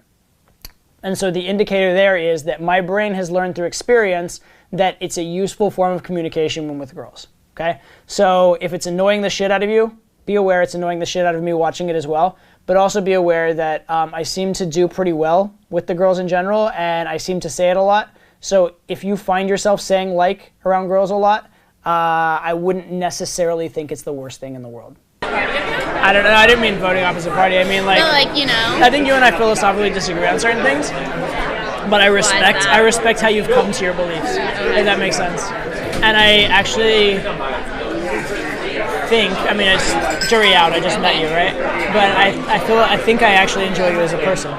And so the indicator there is that my brain has learned through experience that it's a useful form of communication when with girls. Okay? So if it's annoying the shit out of you, be aware it's annoying the shit out of me watching it as well. But also be aware that I seem to do pretty well with the girls in general, and I seem to say it a lot. So if you find yourself saying like around girls a lot, I wouldn't necessarily think it's the worst thing in the world. I don't know. I didn't mean voting opposite party. I mean like, no, like, you know. I think you and I philosophically disagree on certain things, but I respect how you've come to your beliefs. If that makes sense. And I actually think, I mean, it's jury out, I just met you, right? But I think I actually enjoy you as a person.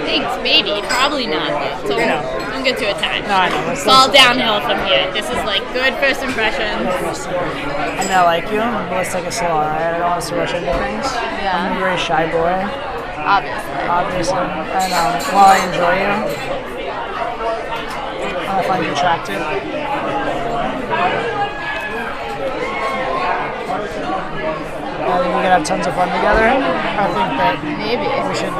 Thanks, maybe, probably not. So don't get too attached. No, I know. It's all downhill from here. This is like good first impressions. I mean, I like you, but let's take it slow, alright? I don't want to rush into things. Yeah. I'm a very shy boy. Obviously. And while I enjoy you, I find you attractive. I think we could have tons of fun together. I think that maybe we should,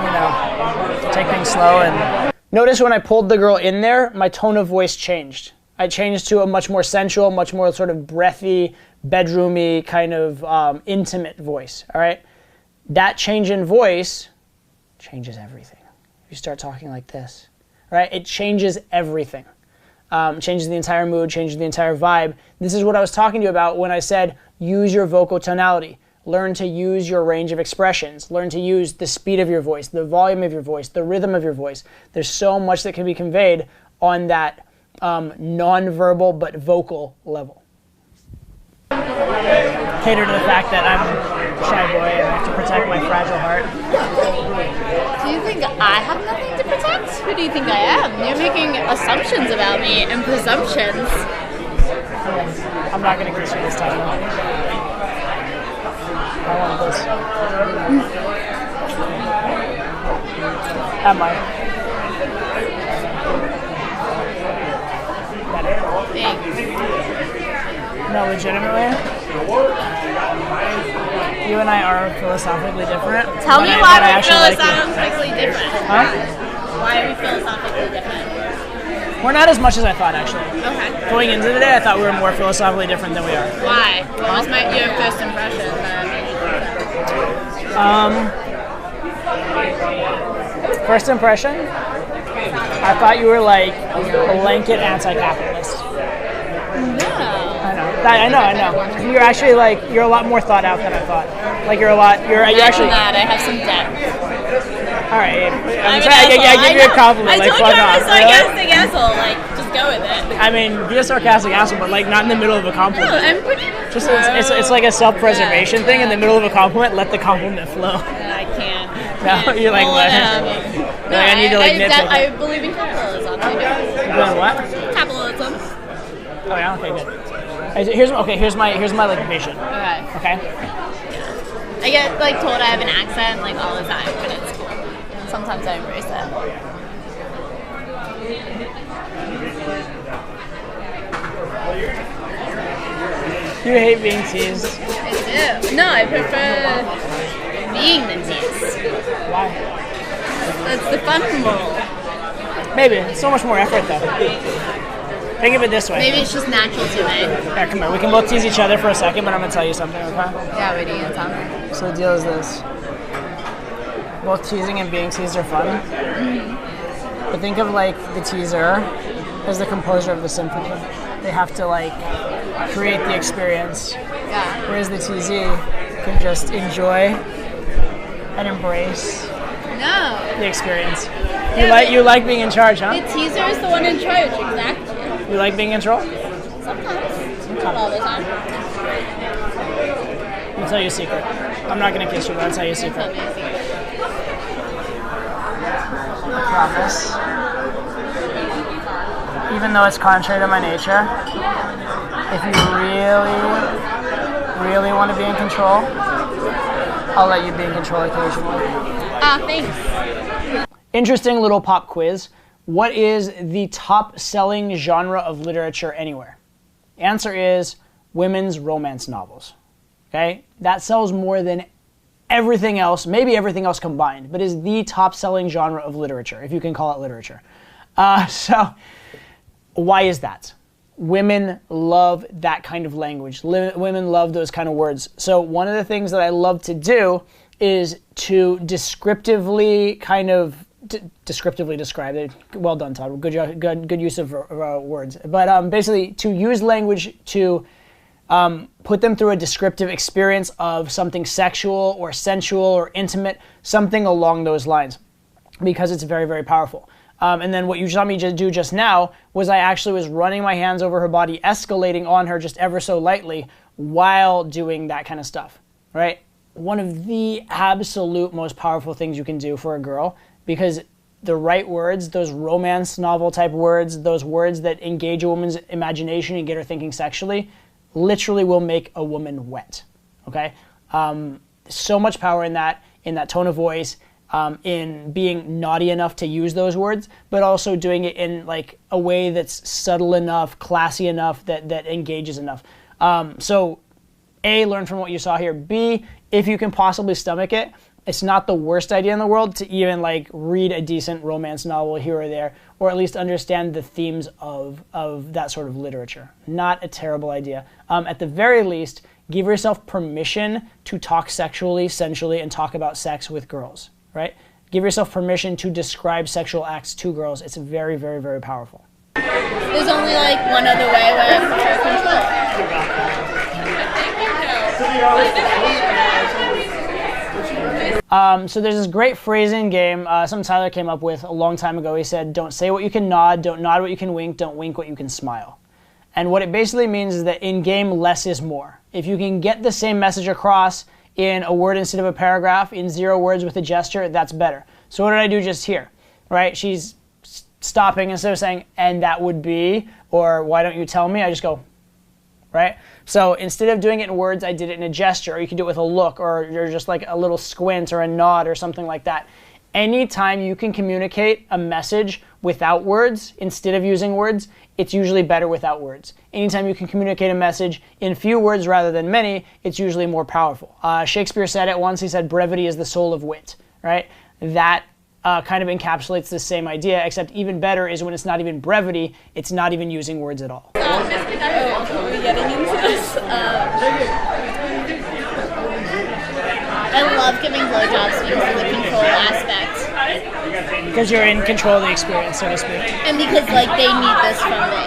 take things slow. And notice when I pulled the girl in there, my tone of voice changed. I changed to a much more sensual, much more sort of breathy, bedroomy, kind of intimate voice. All right, that change in voice changes everything. You start talking like this, right? It changes everything. Changes the entire mood, changes the entire vibe. This is what I was talking to you about when I said use your vocal tonality. Learn to use your range of expressions. Learn to use the speed of your voice, the volume of your voice, the rhythm of your voice. There's so much that can be conveyed on that non-verbal but vocal level. Cater to the fact that I'm a shy boy and I have to protect my fragile heart. Do you think I have nothing to protect? Who do you think I am? You're making assumptions about me and presumptions. I'm not going to kiss you this time. I want this. Am I? Thanks. No, legitimately. You and I are philosophically different. Tell me why we're philosophically different. Huh? Why are we philosophically different? We're not as much as I thought, actually. Okay. Going into the day, I thought we were more philosophically different than we are. Why? What was your first impression? First impression? I thought you were like a blanket anti-capitalist. I know. You're actually like, you're a lot more thought out than I thought. Like you're actually. That I have some depth. All right, I give you a compliment. I told you I was a sarcastic asshole. Like, just go with it. I mean, be a sarcastic asshole, but like not in the middle of a compliment. No, I'm pretty. Just it's like a self-preservation thing. In the middle of a compliment, let the compliment flow. I can't. No, you're like what? No, I need to like nitpick. I believe in capitalism. You do? Doing what? Capitalism. Oh yeah. Okay, good. Here's my like vision. Okay. I get like told I have an accent like all the time, but it's cool. Sometimes I embrace it. You hate being teased. I do. No, I prefer being the tease. Why? That's the fun role. Maybe. It's so much more effort though. Think of it this way. Maybe it's just natural to me. Yeah, come here. We can both tease each other for a second, but I'm gonna tell you something, okay? Yeah, what are you gonna tell me? So the deal is this. Both teasing and being teased are fun. Mm-hmm. But think of like the teaser as the composer of the symphony. They have to like create the experience. Yeah. Whereas the teasee can just enjoy and embrace the experience. You like being in charge, huh? The teaser is the one in charge, exactly. You like being in control? Sometimes. Not all the time. I'll tell you a secret. I'm not going to kiss you, but I'll tell you a secret. Tell me a secret. I promise. Even though it's contrary to my nature, if you really want to be in control, I'll let you be in control occasionally. Thanks. Interesting little pop quiz. What is the top-selling genre of literature anywhere? The answer is women's romance novels. Okay? That sells more than everything else, maybe everything else combined, but is the top-selling genre of literature, if you can call it literature. So, why is that? Women love that kind of language. Women love those kind of words. So one of the things that I love to do is to descriptively describe it. Well done, Todd. Good use of words. But basically, to use language to put them through a descriptive experience of something sexual or sensual or intimate, something along those lines, because it's very, very powerful. And then what you saw me do just now was I actually was running my hands over her body, escalating on her just ever so lightly while doing that kind of stuff, right? One of the absolute most powerful things you can do for a girl, because the right words, those romance novel type words, those words that engage a woman's imagination and get her thinking sexually, literally will make a woman wet, okay? So much power in that tone of voice, in being naughty enough to use those words, but also doing it in like a way that's subtle enough, classy enough, that engages enough. So A, learn from what you saw here. B, if you can possibly stomach it, it's not the worst idea in the world to even like read a decent romance novel here or there, or at least understand the themes of that sort of literature. Not a terrible idea. At the very least, give yourself permission to talk sexually, sensually, and talk about sex with girls, right? Give yourself permission to describe sexual acts to girls. It's very, very, very powerful. There's only like one other way where I prefer control. So there's this great phrasing game, something Tyler came up with a long time ago. He said, don't say what you can nod, don't nod what you can wink, don't wink what you can smile. And what it basically means is that in game, less is more. If you can get the same message across in a word instead of a paragraph, in 0 words with a gesture, that's better. So what did I do just here? Right? She's stopping, instead of saying, and that would be, or why don't you tell me, I just go, right? So instead of doing it in words, I did it in a gesture, or you could do it with a look, or you're just like a little squint or a nod or something like that. Anytime you can communicate a message without words, instead of using words, it's usually better without words. Anytime you can communicate a message in few words rather than many, it's usually more powerful. Shakespeare said it once, he said, brevity is the soul of wit, right? That kind of encapsulates the same idea, except even better is when it's not even brevity, it's not even using words at all. We're getting into this. I love giving blowjobs because of the control aspect. Because you're in control of the experience, so to speak. And because, like, they need this from me.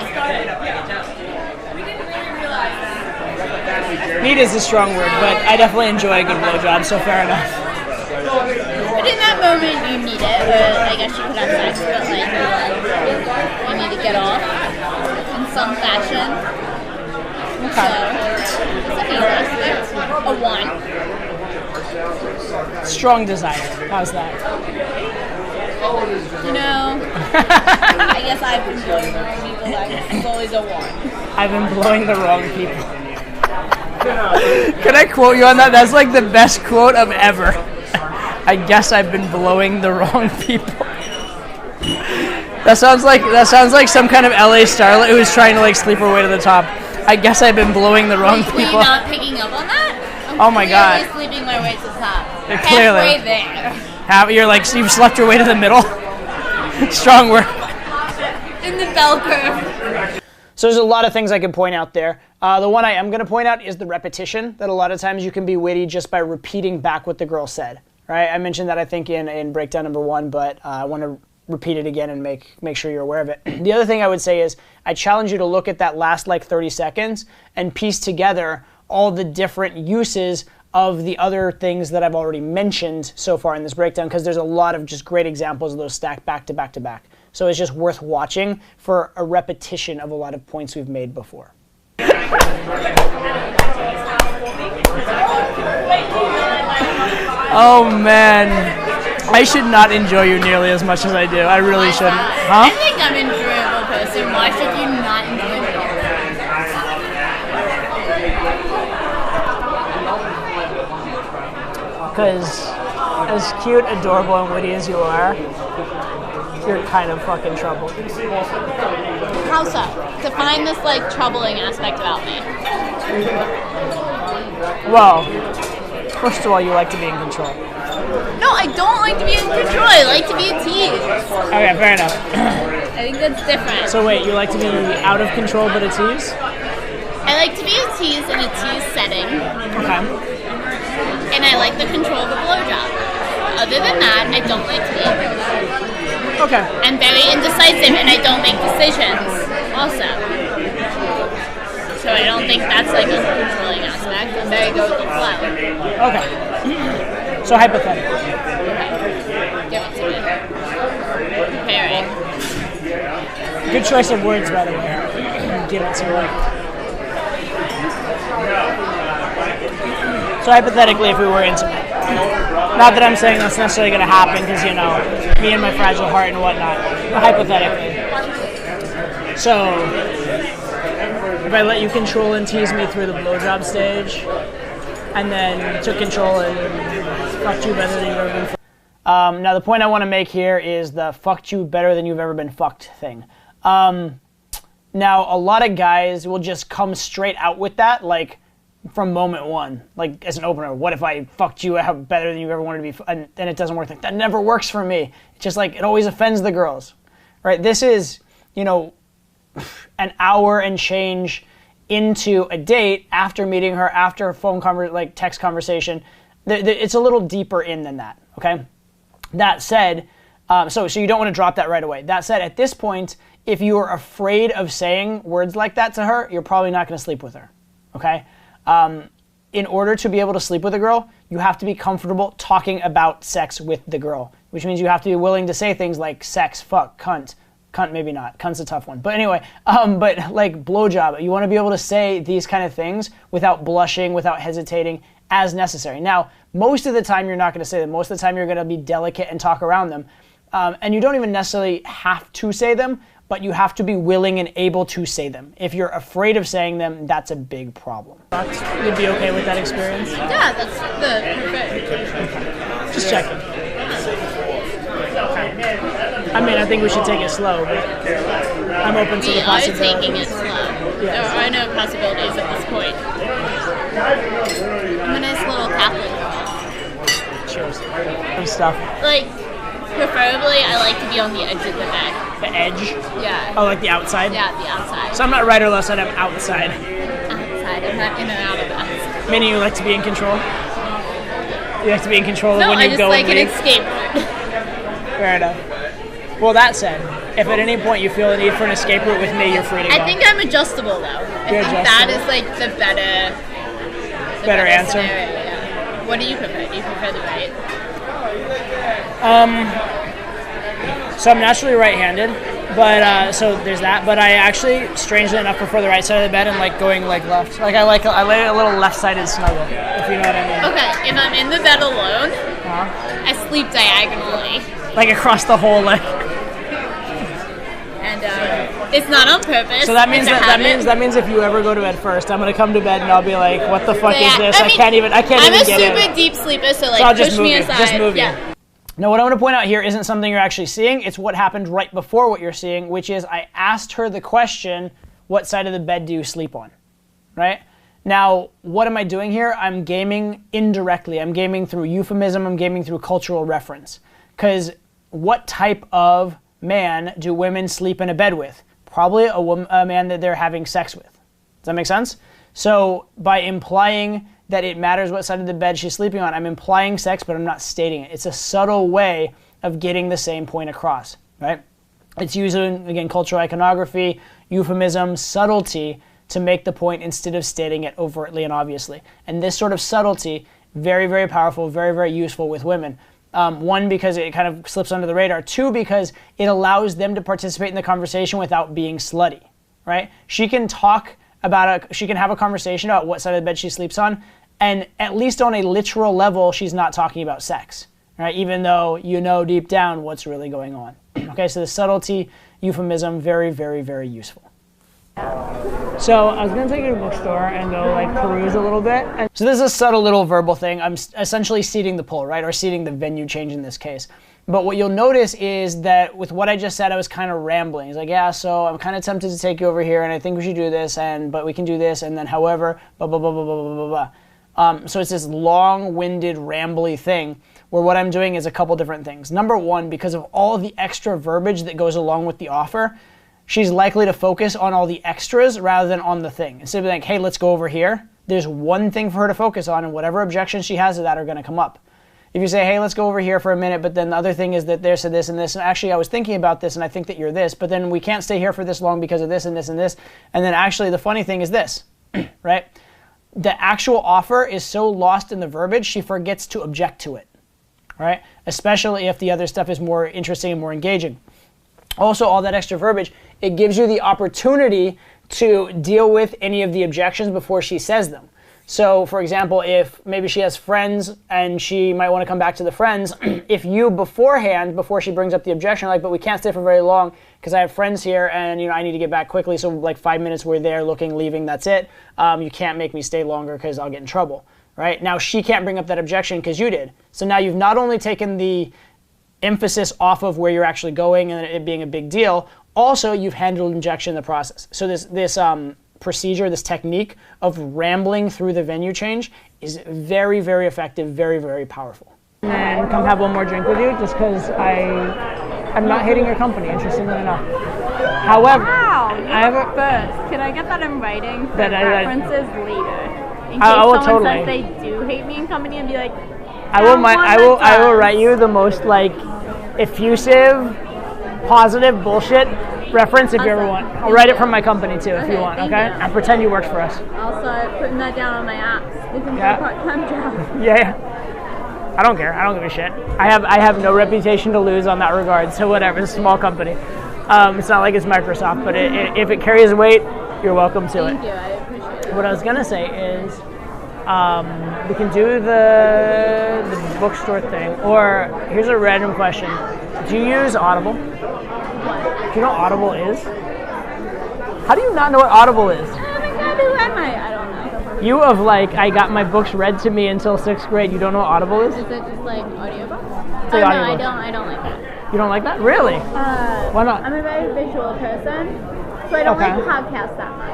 Need is a strong word, but I definitely enjoy a good blowjob, so fair enough. But in that moment, you need it, or I guess you could have sex, but, like, you need to get off in some fashion. Okay. So, it's a need aspect. A want. Strong desire. How's that? You know, I guess I've been blowing the wrong people. It's always a want. I've been blowing the wrong people. Can I quote you on that? That's like the best quote of ever. I guess I've been blowing the wrong people. That sounds like some kind of LA starlet who's trying to like sleep her way to the top. I guess I've been blowing the wrong people. Were you not picking up on that? Oh my God. I'm sleeping my way to the top. Clearly. Halfway there. You're like, you've slept your way to the middle? Strong word. In the bell curve. So there's a lot of things I can point out there. The one I am going to point out is the repetition, that a lot of times you can be witty just by repeating back what the girl said. Right? I mentioned that I think in breakdown number 1, but I want to repeat it again and make sure you're aware of it. The other thing I would say is I challenge you to look at that last like 30 seconds and piece together all the different uses of the other things that I've already mentioned so far in this breakdown, because there's a lot of just great examples of those stacked back to back to back. So it's just worth watching for a repetition of a lot of points we've made before. Oh man, I should not enjoy you nearly as much as I do. I really shouldn't. Huh? I think I'm an enjoyable person. Why should you not enjoy me? Because as cute, adorable, and witty as you are, you're kind of fucking trouble. How so? Define this like troubling aspect about me. Well, first of all, you like to be in control. No, I don't like to be in control. I like to be a tease. Okay, fair enough. I think that's different. So wait, you like to be out of control but a tease? I like to be a tease in a tease setting. Okay. And I like the control of the blowjob. Other than that, I don't like to be. Okay. I'm very indecisive and I don't make decisions also. So I don't think that's like a controlling aspect. I'm very go with the flow. Okay. So hypothetically. Okay. Give it to me. Preparing. Good choice of words, by the way. Give it to me. So hypothetically, if we were intimate. Not that I'm saying that's necessarily going to happen, because, you know, me and my fragile heart and whatnot. But hypothetically. So, if I let you control and tease me through the blowjob stage, and then took control and fucked you better than you've ever been fucked. Now, the point I want to make here is the fucked you better than you've ever been fucked thing. Now, a lot of guys will just come straight out with that, like, from moment one, like as an opener. What if I fucked you out better than you ever wanted to be, and it doesn't work? Like, that never works for me. It's just like, it always offends the girls, right? This is, you know, an hour and change into a date after meeting her, after a text conversation. It's a little deeper in than that, okay? That said, so you don't want to drop that right away. That said, at this point, if you are afraid of saying words like that to her, you're probably not going to sleep with her, okay? In order to be able to sleep with a girl, you have to be comfortable talking about sex with the girl, which means you have to be willing to say things like sex, fuck, cunt. Cunt, maybe not. Cunt's a tough one. But anyway, but like blowjob, you want to be able to say these kind of things without blushing, without hesitating, as necessary. Now, most of the time you're not going to say them. Most of the time you're going to be delicate and talk around them. And you don't even necessarily have to say them, but you have to be willing and able to say them. If you're afraid of saying them, that's a big problem. You'd be okay with that experience? Yeah, that's perfect. Just checking. I mean, I think we should take it slow, but I'm open to the possibilities. We are taking it slow. Yes. There are no possibilities at this point. I'm a nice little Catholic girl. Cheers. Good stuff. Like, preferably, I like to be on the edge of the bed. The edge? Yeah. Oh, like the outside? Yeah, the outside. So I'm not right or left side, I'm outside. Outside, I'm not in and out of that. Meaning you like to be in control? You like to be in control of when you go and leave? No, I just like an escape route. Fair enough. Well, that said, if at any point you feel a need for an escape route with me, you're free to go. I think I'm adjustable, though. I think that is like the better answer. Scenario, yeah. What do you prefer? Do you prefer the right? So I'm naturally right-handed, but so there's that. But I actually, strangely enough, prefer the right side of the bed and like going like left. Like I like a little left-sided snuggle, if you know what I mean. Okay, if I'm in the bed alone, I sleep diagonally. Like across the whole leg. And it's not on purpose. So that means that means if you ever go to bed first, I'm gonna come to bed and I'll be like, what the fuck is this? I can't even get it. I'm a super deep sleeper, so like I'll just push me aside. Just move you. Now, what I want to point out here isn't something you're actually seeing. It's what happened right before what you're seeing, which is I asked her the question, what side of the bed do you sleep on? Right? Now, what am I doing here? I'm gaming indirectly. I'm gaming through euphemism. I'm gaming through cultural reference. Because what type of man do women sleep in a bed with? Probably a man that they're having sex with. Does that make sense? So by implying that it matters what side of the bed she's sleeping on, I'm implying sex, but I'm not stating it. It's a subtle way of getting the same point across, right? It's using, again, cultural iconography, euphemism, subtlety to make the point instead of stating it overtly and obviously. And this sort of subtlety, very, very powerful, very, very useful with women. One, because it kind of slips under the radar. Two, because it allows them to participate in the conversation without being slutty, right? She can talk about she can have a conversation about what side of the bed she sleeps on, and at least on a literal level, she's not talking about sex, right? Even though you know deep down what's really going on. Okay, so the subtlety, euphemism, very, very, very useful. So I was going to take you to a bookstore and go like peruse a little bit. And so this is a subtle little verbal thing. I'm essentially ceding the pull, right? Or ceding the venue change in this case. But what you'll notice is that with what I just said, I was kind of rambling. It's like, yeah, so I'm kind of tempted to take you over here and I think we should do this, but we can do this, and then however, blah, blah, blah, blah, blah, blah, blah, blah. So it's this long-winded, rambly thing where what I'm doing is a couple different things. Number one, because of all the extra verbiage that goes along with the offer, she's likely to focus on all the extras rather than on the thing. Instead of being like, hey, let's go over here, there's one thing for her to focus on, and whatever objections she has to that are going to come up. If you say, hey, let's go over here for a minute, but then the other thing is that there's this and this, and actually I was thinking about this, and I think that you're this, but then we can't stay here for this long because of this and this and this, and then actually the funny thing is this, right? The actual offer is so lost in the verbiage, she forgets to object to it, right? Especially if the other stuff is more interesting and more engaging. Also, all that extra verbiage, it gives you the opportunity to deal with any of the objections before she says them. So, for example, if maybe she has friends and she might want to come back to the friends, if you beforehand, before she brings up the objection, like, but we can't stay for very long because I have friends here and, I need to get back quickly, so like 5 minutes we're there, looking, leaving, that's it. You can't make me stay longer because I'll get in trouble, right? Now, she can't bring up that objection because you did. So now you've not only taken the emphasis off of where you're actually going and it being a big deal, also you've handled objection in the process. So this procedure, this technique of rambling through the venue change is very, very effective, very, very powerful. And come have one more drink with you just because I'm not hating your company, interestingly enough. However, wow, I have a first. Can I get that in writing for references later? In case someone totally says they do hate me in company and be like, I will write you the most like effusive, positive bullshit reference if you ever want. I'll write it from my company too if you want, okay? And pretend you worked for us. I'll start putting that down on my apps. Looking for a part-time job. Yeah. I don't care. I don't give a shit. I have no reputation to lose on that regard. So whatever. It's a small company. It's not like it's Microsoft, but if it carries weight, you're welcome to it. Thank you. I appreciate it. What I was gonna say is, we can do the bookstore thing. Or here's a random question: do you use Audible? What? Do you know what Audible is? How do you not know what Audible is? Oh my god, who am I? I don't know. You of like, I got my books read to me until 6th grade. You don't know what Audible is? Is it just like audiobooks? It's like audiobooks. No, I don't like that. You don't like that? Really? Why not? I'm a very visual person, so I don't Okay. like podcasts that much.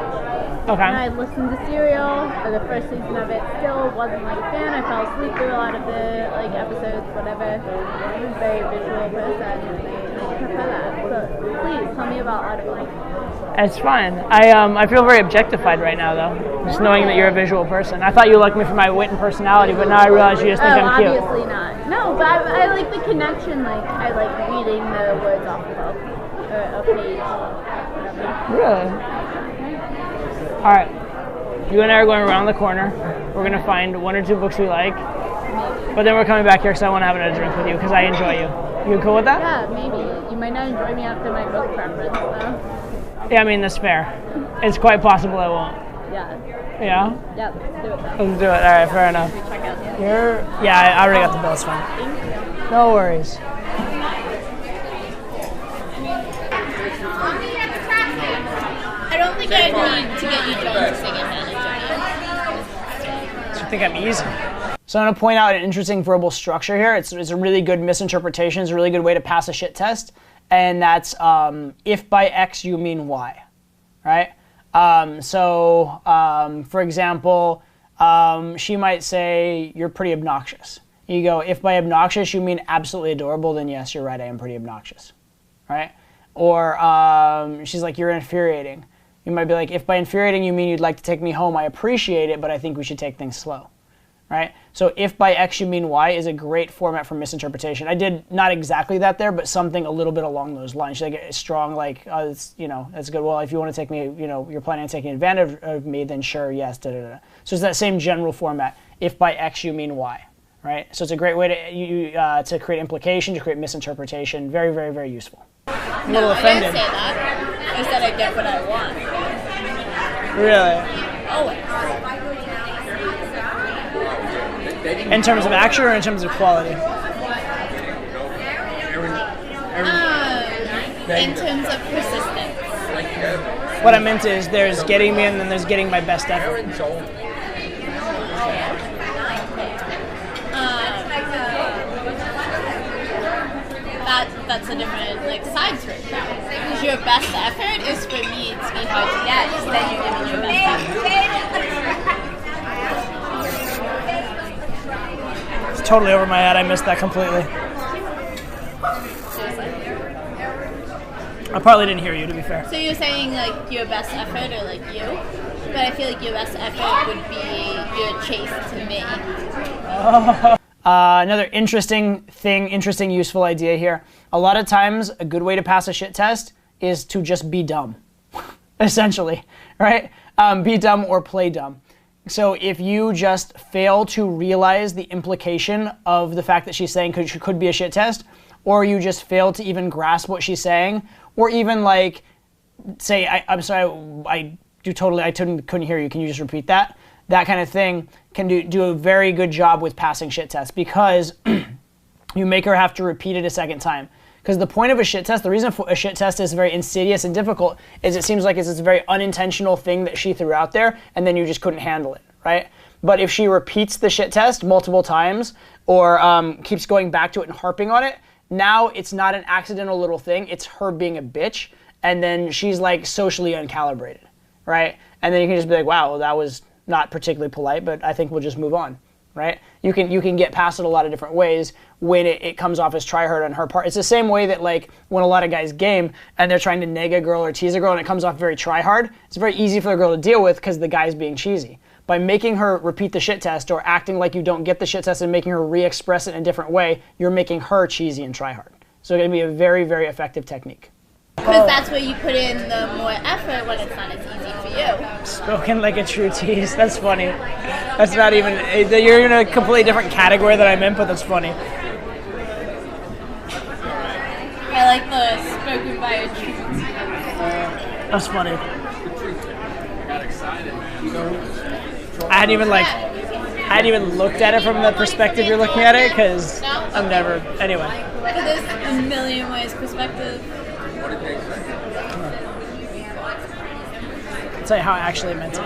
Okay. And I listened to Serial, or the first season of it, still wasn't like a fan. I fell asleep through a lot of the like episodes, whatever. I'm a very visual person, and I prefer that. So please tell me about Audible. It's fine. I feel very objectified right now, though. Just knowing that you're a visual person. I thought you liked me for my wit and personality, but now I realize you just think I'm cute. Obviously not. No, but I like the connection. Like I like reading the words off the book or a page. Whatever. Really? All right. You and I are going around the corner. We're going to find 1 or 2 books we like. Maybe. But then we're coming back here because I want to have another drink with you because I enjoy you. You cool with that? Yeah, maybe. You might not enjoy me after my book preference, though. Yeah, I mean, that's fair. It's quite possible I won't. Yeah. Yeah? Yep. Let's do it though. Let's do it. All right, fair enough. Check out the Yeah, I already got the bill. It's fine. Thank you. No worries. I don't think I need to get you drunk to take advantage of So you think I'm easy? So I'm going to point out an interesting verbal structure here. It's a really good misinterpretation. It's a really good way to pass a shit test. And that's if by X you mean Y, right? For example, she might say, you're pretty obnoxious. You go, if by obnoxious you mean absolutely adorable, then yes, you're right, I am pretty obnoxious, right? Or she's like, you're infuriating. You might be like, if by infuriating you mean you'd like to take me home, I appreciate it, but I think we should take things slow, right? So if by X you mean Y is a great format for misinterpretation. I did not exactly that there, but something a little bit along those lines. She's like strong, like, it's good. Well, if you want to take me, you're planning on taking advantage of me, then sure, yes, da da da. So it's that same general format. If by X you mean Y, right? So it's a great way to create implication, to create misinterpretation. Very, very, very useful. I'm a little offended. I didn't say that. I said I get what I want. Really? Always. In terms of action or in terms of quality? In terms of persistence. What I meant is there's getting me and then there's getting my best effort. That's a different side to it though. Because your best effort is for me to be hard to get, because then you're giving your best effort. It's totally over my head. I missed that completely. I probably didn't hear you, to be fair. So you're saying your best effort or you? But I feel like your best effort would be your chase to me. Another interesting useful idea here. A lot of times, a good way to pass a shit test is to just be dumb, essentially, right? Be dumb or play dumb. So if you just fail to realize the implication of the fact that she's saying could be a shit test, or you just fail to even grasp what she's saying, or even say, I'm sorry, I couldn't hear you. Can you just repeat that? That kind of thing can do a very good job with passing shit tests, because you make her have to repeat it a second time. Because the point of a shit test, the reason for a shit test is very insidious and difficult, is it seems like it's this very unintentional thing that she threw out there, and then you just couldn't handle it, right? But if she repeats the shit test multiple times, or keeps going back to it and harping on it, now it's not an accidental little thing, it's her being a bitch, and then she's socially uncalibrated, right? And then you can just be like, wow, well, that was not particularly polite, but I think we'll just move on, right? You can get past it a lot of different ways when it comes off as tryhard on her part. It's the same way that when a lot of guys game and they're trying to neg a girl or tease a girl and it comes off very tryhard, it's very easy for the girl to deal with because the guy's being cheesy. By making her repeat the shit test or acting like you don't get the shit test and making her re-express it in a different way, you're making her cheesy and tryhard. So it's going to be a very, very effective technique. Because that's where you put in the more effort when it's not as easy for you. Spoken like a true tease. That's funny. That's not even. You're in a completely different category that I'm in, but that's funny. I like the spoken by a true tease. That's funny. Got excited, man. I hadn't even looked at it from the perspective you're looking at it, because I'm never. Anyway. Look at this a million ways perspective. What did they say? I'll tell you how I actually meant it.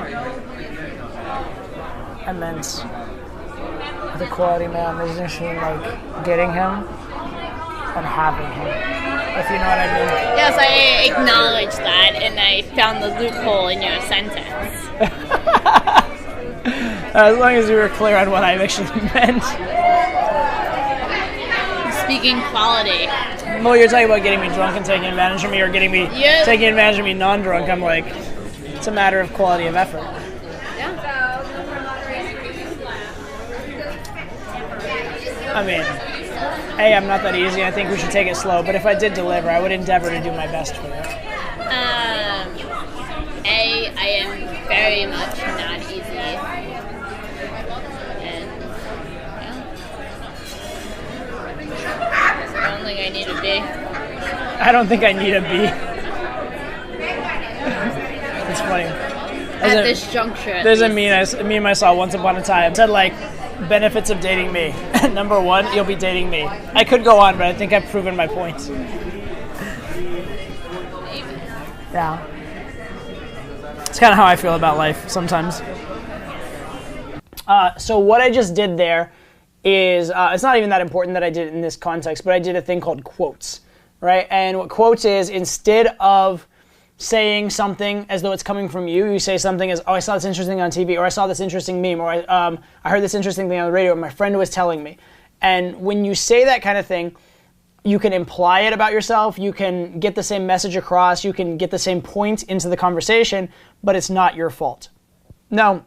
I meant the quality man is interesting, like getting him and having him, if you know what I mean. Yes, I acknowledged that, and I found the loophole in your sentence. As long as you were clear on what I actually meant. Speaking quality. Well, you're talking about getting me drunk and taking advantage of me, or getting me taking advantage of me non-drunk. I'm like, it's a matter of quality of effort. I mean, A, I'm not that easy. I think we should take it slow. But if I did deliver, I would endeavor to do my best for you. A, I am very much not easy. And, I don't think I need a B. I don't think I need a B. It's funny. At this juncture. There's a meme I saw once upon a time. It said, like, benefits of dating me. Number one, you'll be dating me. I could go on, but I think I've proven my point. Yeah. It's kind of how I feel about life sometimes. So what I just did there is, it's not even that important that I did it in this context, but I did a thing called quotes, right? And what quotes is, instead of saying something as though it's coming from you, you say something as, oh, I saw this interesting on TV, or I saw this interesting meme, or I heard this interesting thing on the radio, or my friend was telling me. And when you say that kind of thing, you can imply it about yourself, you can get the same message across, you can get the same point into the conversation, but it's not your fault. Now,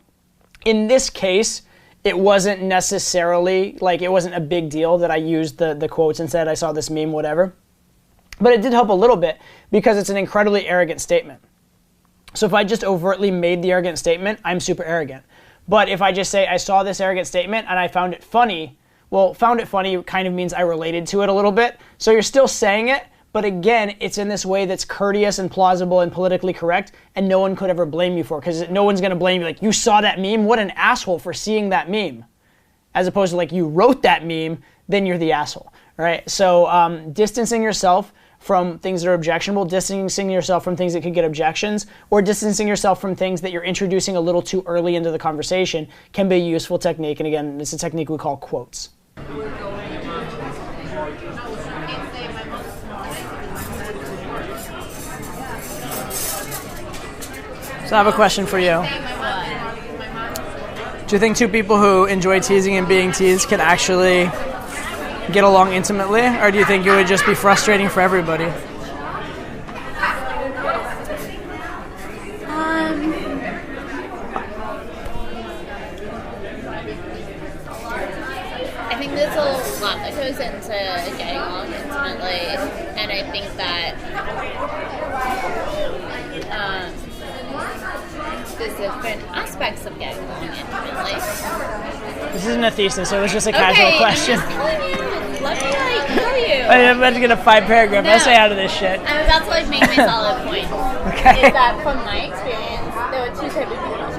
in this case, it wasn't necessarily, like, it wasn't a big deal that I used the quotes and said, I saw this meme, whatever. But it did help a little bit because it's an incredibly arrogant statement. So if I just overtly made the arrogant statement, I'm super arrogant. But if I just say, I saw this arrogant statement and I found it funny, well, found it funny kind of means I related to it a little bit. So you're still saying it, but again, it's in this way that's courteous and plausible and politically correct, and no one could ever blame you for it, because no one's going to blame you like, you saw that meme? What an asshole for seeing that meme. As opposed to like, you wrote that meme, then you're the asshole, right? So distancing yourself from things that are objectionable, distancing yourself from things that could get objections, or distancing yourself from things that you're introducing a little too early into the conversation can be a useful technique. And again, it's a technique we call quotes. So I have a question for you. Do you think two people who enjoy teasing and being teased can actually get along intimately, or do you think it would just be frustrating for everybody? I think there's a lot that goes into getting along intimately, and I think that there's different aspects of getting along intimately. This isn't a thesis, so it was just a casual question. I'm just telling you. Let me tell you. I'm about to get a 5-paragraph essay out of this shit. I'm about to make my solid point. Okay. Is that from my experience, there are two types of people.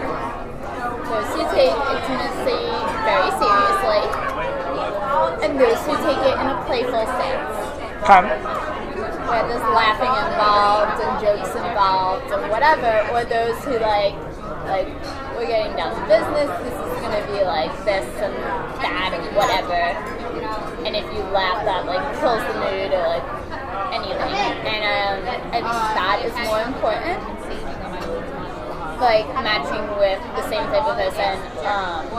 Those who take intimacy very seriously, and those who take it in a playful sense. Where there's laughing involved and jokes involved and whatever, or those who like we're getting down to business, this is going to be like this and that and whatever, and if you laugh, that like kills the mood or like anything, and I think that is more important, like matching with the same type of person,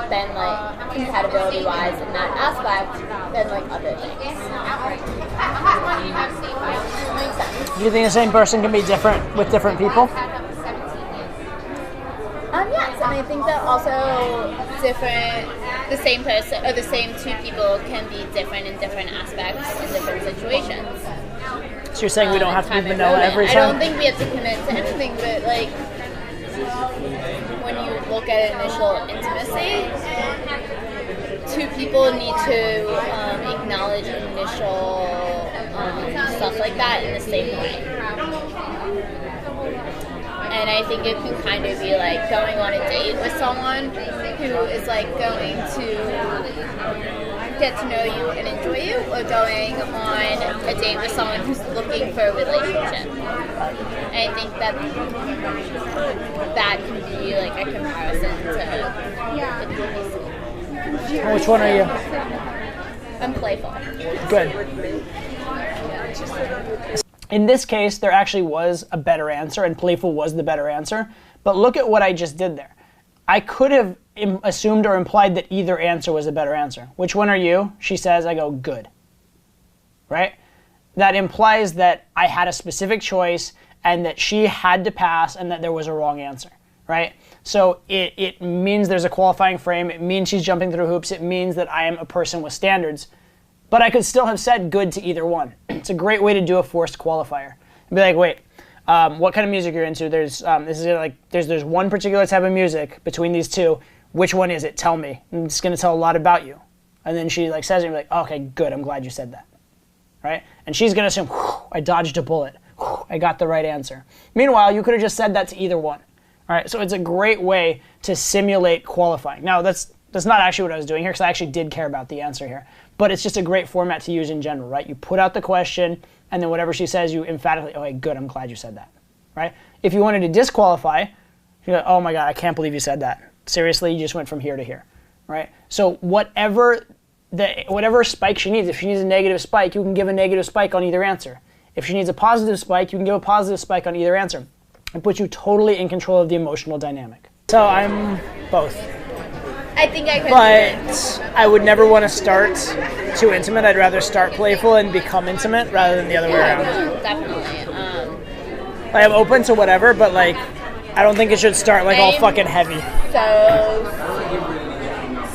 than like compatibility wise in that aspect, than like other things. Makes sense. Do you think the same person can be different with different people? Yes, and I think that also the same person or the same two people can be different in different aspects in different situations. So you're saying we don't have to be vanilla every time? I don't think we have to commit to anything, but like when you look at initial intimacy, two people need to acknowledge initial stuff like that in the same way. And I think it can kind of be like going on a date with someone who is like going to get to know you and enjoy you, or going on a date with someone who's looking for a relationship. And I think that can be like a comparison to intimacy. Which one are you? I'm playful. Good. In this case, there actually was a better answer, and playful was the better answer. But look at what I just did there. I could have assumed or implied that either answer was a better answer. Which one are you? She says, I go, good. Right? That implies that I had a specific choice and that she had to pass and that there was a wrong answer. Right? So it means there's a qualifying frame. It means she's jumping through hoops. It means that I am a person with standards. But I could still have said good to either one. It's a great way to do a forced qualifier. And be like, wait, what kind of music you're into? There's there's one particular type of music between these two. Which one is it? Tell me. And it's going to tell a lot about you. And then she like says it, and you're like, okay, good. I'm glad you said that. Right? And she's going to assume, I dodged a bullet. I got the right answer. Meanwhile, you could have just said that to either one. All right? So it's a great way to simulate qualifying. Now, that's not actually what I was doing here, because I actually did care about the answer here. But it's just a great format to use in general, right? You put out the question, and then whatever she says, you emphatically, okay, good, I'm glad you said that, right? If you wanted to disqualify, you're like, oh my God, I can't believe you said that. Seriously, you just went from here to here, right? So whatever spike she needs, if she needs a negative spike, you can give a negative spike on either answer. If she needs a positive spike, you can give a positive spike on either answer. It puts you totally in control of the emotional dynamic. So I'm both. I think I could. But I would never want to start too intimate. I'd rather start playful and become intimate rather than the other way around. No, definitely. I'm open to whatever, but like, I don't think it should start like all fucking heavy. So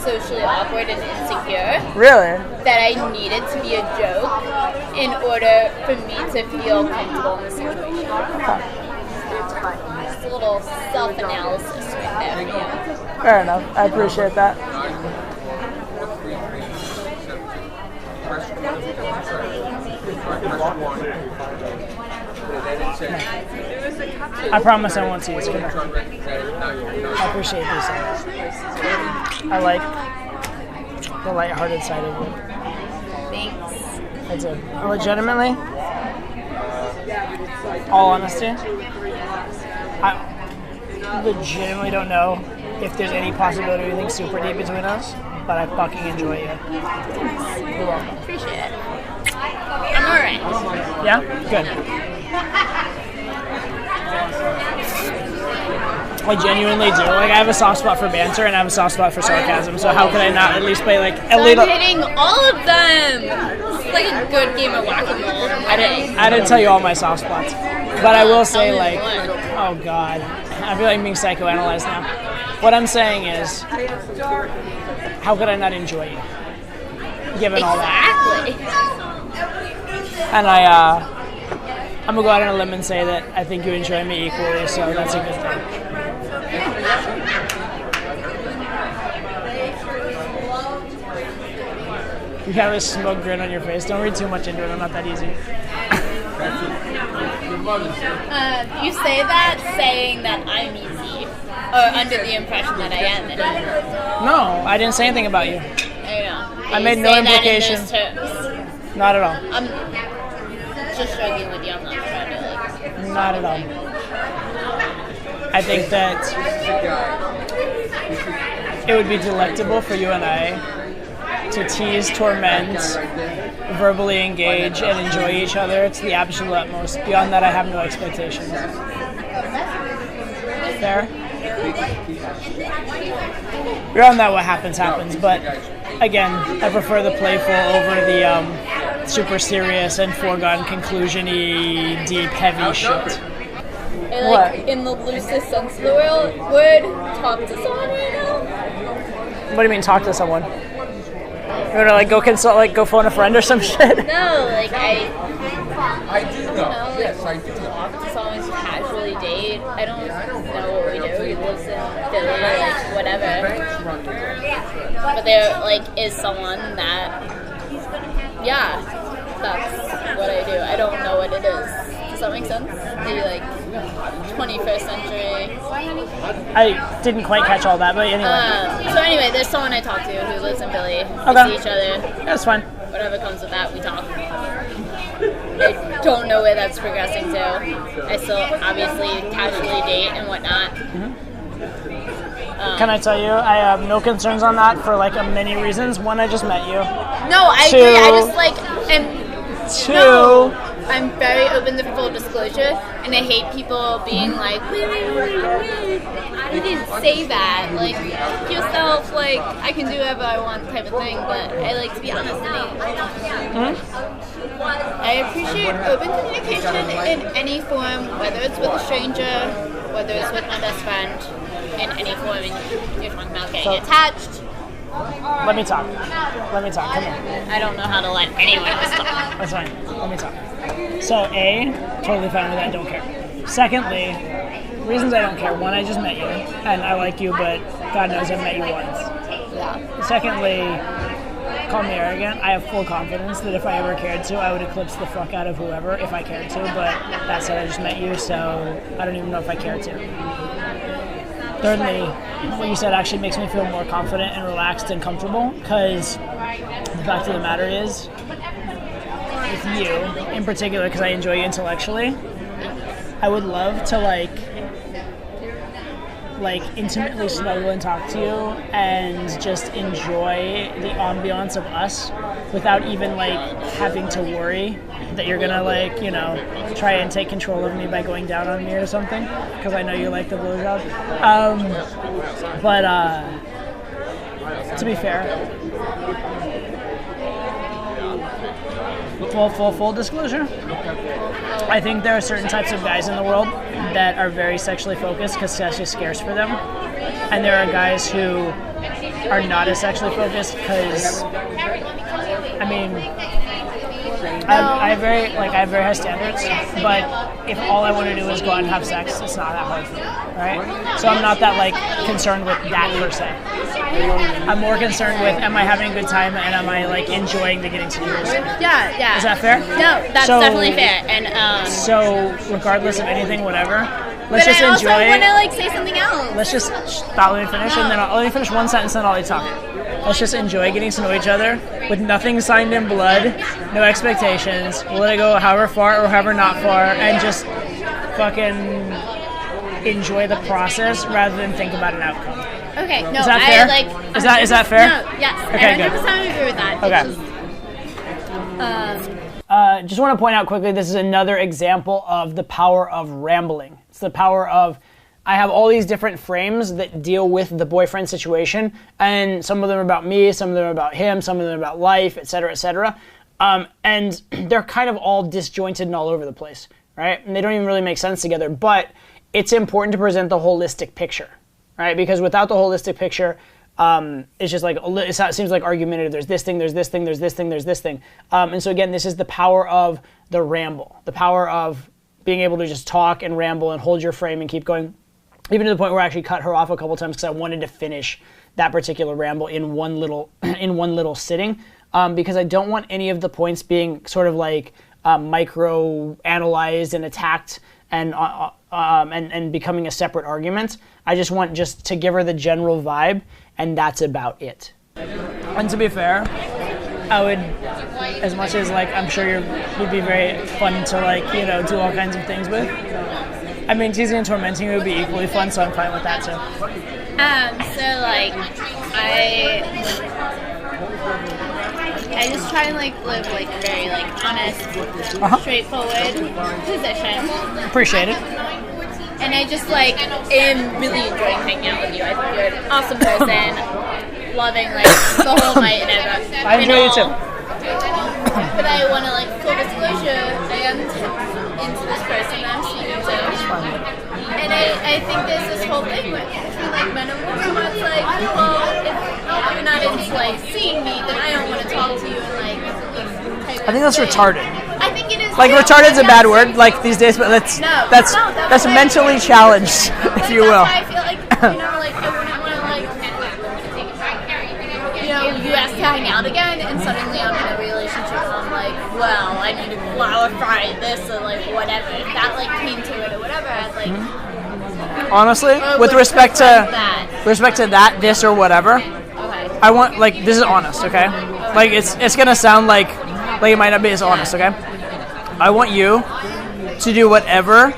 socially awkward and insecure. Really? That I needed to be a joke in order for me to feel comfortable in the situation. Just a little self-analysis right there for you. Fair enough. I appreciate that. I promise I won't see you. I appreciate these things. I like the lighthearted side of it. Thanks. That's it. Legitimately, all honesty, I legitimately don't know if there's any possibility of anything super deep between us, but I fucking enjoy you. You're welcome. Appreciate it. I'm alright. Yeah? Good. I genuinely do. Like, I have a soft spot for banter and I have a soft spot for sarcasm, so how could I not at least play like a little... I'm hitting all of them! It's like a good game of whack-a-mole. I didn't tell you all my soft spots. But I will say, like, oh God. I feel like I'm being psychoanalyzed now. What I'm saying is, how could I not enjoy you? Given all that. Exactly. And I'm gonna go out on a limb and say that I think you enjoy me equally, so that's a good thing. You have a smug grin on your face. Don't read too much into it. I'm not that easy. You say that saying that I'm easy, or under the impression that I am anyway. No, I didn't say anything about you. I know. I made no implication. Not at all. I'm just joking with you. I'm not trying to like. Not at all. I think that it would be delectable for you and I to tease, torment, verbally engage, and enjoy each other to the absolute utmost. Beyond that, I have no expectations. Fair? Beyond that, what happens, happens. But again, I prefer the playful over the super serious and foregone conclusion-y, deep, heavy shit. And like, in the loosest sense of the word, talk to someone right now? What do you mean, talk to someone? You want to like go consult, like go phone a friend or some shit? No, like I do know. Yes, I do. Talk to someone to casually date. I don't know what we do. He lives in Philly. but there like is someone that, yeah, that's what I do. I don't know what it is. Does that make sense? Maybe like 21st century. I didn't quite catch all that, but anyway. So anyway, there's someone I talk to who lives in Philly. Okay. We see each other. That's fine. Whatever comes with that, we talk. I don't know where that's progressing to. I still obviously casually date and whatnot. Can I tell you, I have no concerns on that for like many reasons. One, I just met you. No, I Two. agree. I just like Two. No, I'm very open to full disclosure, and I hate people being like, wait, you didn't say that. Like, fuck yourself, like, I can do whatever I want type of thing, but I like to be honest. I appreciate open communication in any form, whether it's with a stranger, whether it's with my best friend, in any form, and you're talking about getting attached. Let me talk. Come here. I don't know how to let anyone else talk. That's fine. Let me talk. So A, totally fine with that, don't care. Secondly, reasons I don't care. One, I just met you, and I like you, but God knows I've met you once. Yeah. Secondly, call me arrogant. I have full confidence that if I ever cared to, I would eclipse the fuck out of whoever if I cared to, but that said, I just met you, so I don't even know if I care to. Thirdly, what you said actually makes me feel more confident and relaxed and comfortable, because the fact of the matter is, with you in particular, because I enjoy you intellectually, I would love to like intimately snuggle and talk to you and just enjoy the ambiance of us without even like having to worry that you're gonna like, you know, try and take control of me by going down on me or something, because I know you like the blowjob. But to be fair, full disclosure, I think there are certain types of guys in the world that are very sexually focused because sex is scarce for them, and there are guys who are not as sexually focused because, I mean, I have very high standards, but if all I want to do is go out and have sex, it's not that hard for me, right? So I'm not that like concerned with that per se. I'm more concerned with, am I having a good time and am I like enjoying the getting to know you? Yeah. Is that fair? No, that's definitely fair. And so regardless of anything, whatever, let's just enjoy it. But I also want to like say something else. Let's just stop. Let me finish, and then let me finish one sentence, and then I'll let you talk. Let's just enjoy getting to know each other with nothing signed in blood, no expectations. We'll let it go however far or however not far, and just fucking enjoy the process rather than think about an outcome. Okay, no, is that fair? Is that fair? No, yes, okay, I 100% agree with that. Okay. Just want to point out quickly, this is another example of the power of rambling. It's the power of, I have all these different frames that deal with the boyfriend situation, and some of them are about me, some of them are about him, some of them are about life, etc., etc. And they're kind of all disjointed and all over the place, right? And they don't even really make sense together, but it's important to present the holistic picture, right? Because without the holistic picture, it's just like, it seems like argumentative. There's this thing, there's this thing, there's this thing, there's this thing. And so again, this is the power of the ramble, the power of being able to just talk and ramble and hold your frame and keep going, even to the point where I actually cut her off a couple times because I wanted to finish that particular ramble in one little sitting, because I don't want any of the points being sort of like micro-analyzed and attacked and becoming a separate argument. I just want just to give her the general vibe, and that's about it. And to be fair, I would, as much as like I'm sure you'd be very fun to like, you know, do all kinds of things with. I mean, teasing and tormenting would be equally fun, so I'm fine with that too. So like I just try and like live like a very like honest, straightforward position. Appreciate it. And I just like am really enjoying hanging out with you. I think you're an awesome person, loving like the whole night and everything. I enjoy you too. But I want to like full disclosure, I am into this person I'm speaking to. And I think there's this whole thing between like men and women where it's like, well, if you're not into like seeing me, then I don't want to talk to you and like I think that's retarded. I think it is. Like retarded's a bad word, like these days, but that's mentally challenged, if you will. I feel like, you know, like I wouldn't want to like, you know, you ask to hang out again, and suddenly I'm in a relationship, and I'm like, well, I need to clarify this or like whatever. If that like came to it or whatever, I'd like. Honestly, with respect to that, this or whatever, Okay. I want like this is honest, okay? Like it's gonna sound like it might not be as honest, okay? I want you to do whatever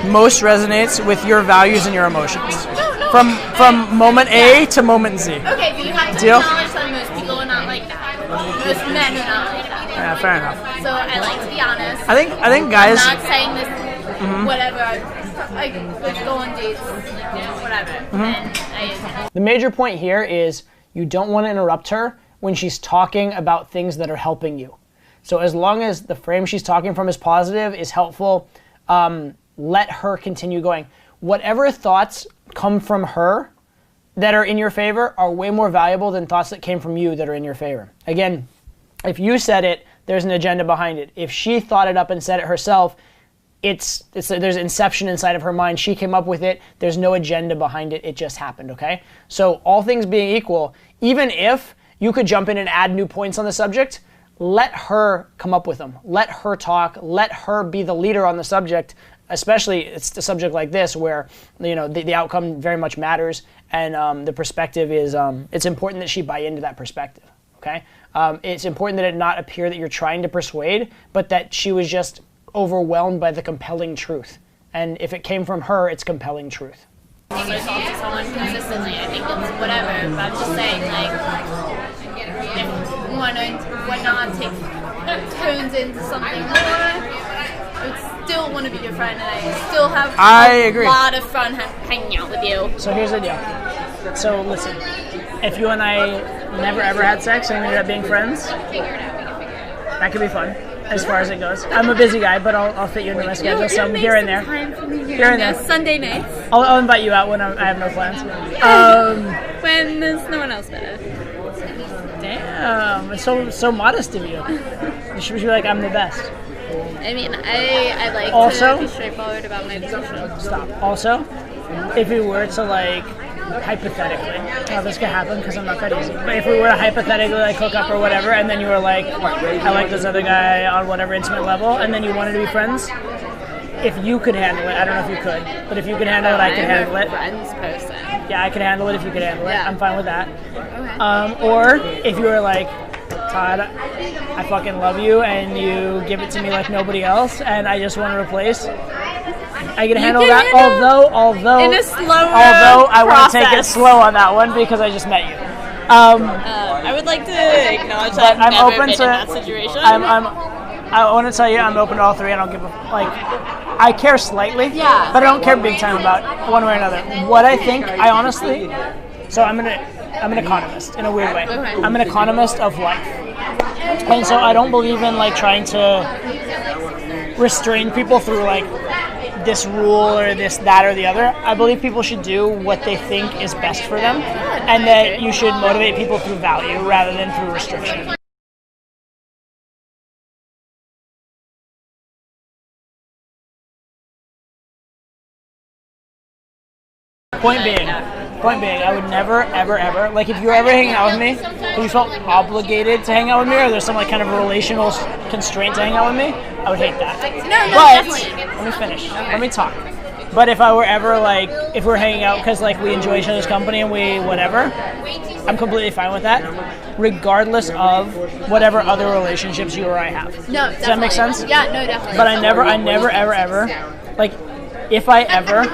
most resonates with your values and your emotions. From moment A to moment Z. Okay, but you have to Deal? acknowledge that most people are not like that. Most men are not like that. Yeah, fair enough. So I like to be honest. I think guys. I'm not saying this, whatever. I go on dates, whatever. And The major point here is you don't want to interrupt her when she's talking about things that are helping you. So as long as the frame she's talking from is positive, is helpful, let her continue going. Whatever thoughts come from her that are in your favor are way more valuable than thoughts that came from you that are in your favor. Again, if you said it, there's an agenda behind it. If she thought it up and said it herself, there's inception inside of her mind. She came up with it. There's no agenda behind it. It just happened, okay? So all things being equal, even if you could jump in and add new points on the subject, let her come up with them. Let her talk. Let her be the leader on the subject, especially it's a subject like this where the outcome very much matters, and the perspective is it's important that she buy into that perspective, okay? It's important that it not appear that you're trying to persuade, but that she was just overwhelmed by the compelling truth. And if it came from her, it's compelling truth. I talk to someone consistently. I think it's whatever. But I'm just saying, like, if whatnot turns into something more, I would still want to be your friend, and I still have a lot of fun hanging out with you. So here's the deal. So listen, if you and I never ever had sex and we ended up being friends, that could be fun. As far as it goes, I'm a busy guy, but I'll fit you into my schedule. So I'm here and there. Here and there. Sunday nights. I'll invite you out when I have no plans. When there's no one else better. Damn, it's so modest of you. You should be like, I'm the best. I mean, I like also, to be straightforward about my position. Stop. Also, if we were to like, hypothetically, well, this could happen because I'm not that easy, but if we were to hypothetically like hook up or whatever, and then you were like, I like this other guy on whatever intimate level, and then you wanted to be friends, if you could handle it, I don't know if you could, but if you could handle it, I could handle it. Friends person. Yeah, I could handle it if you could handle it. Yeah. I'm fine with that. Okay. Or if you were like, Todd, I fucking love you, and you give it to me like nobody else, and I just want to replace. I can handle that. Although in a slower I want to take it process. slow on that one because I just met you. I would like to acknowledge that I've never been in that situation. I want to tell you, I'm open to all three. I don't give a I care slightly, Yeah. but I don't care big time about one way or another. What I think, I honestly, so I'm an economist in a weird way. Okay. I'm an economist of life, and so I don't believe in like trying to restrain people through like this rule or this, that, or the other. I believe people should do what they think is best for them, and that you should motivate people through value rather than through restriction. Point being, I would never, ever, like if you were ever hanging out with me, and you felt obligated to hang out with me, or there's some like kind of relational constraint to hang out with me, I would hate that. No, But, definitely. let me finish, let me talk. But if I were ever like, if we're hanging out because like we enjoy each other's company and we whatever, I'm completely fine with that, regardless of whatever other relationships you or I have. No, Does that make sense? Yeah, no, definitely. But I never, ever, like, if I ever,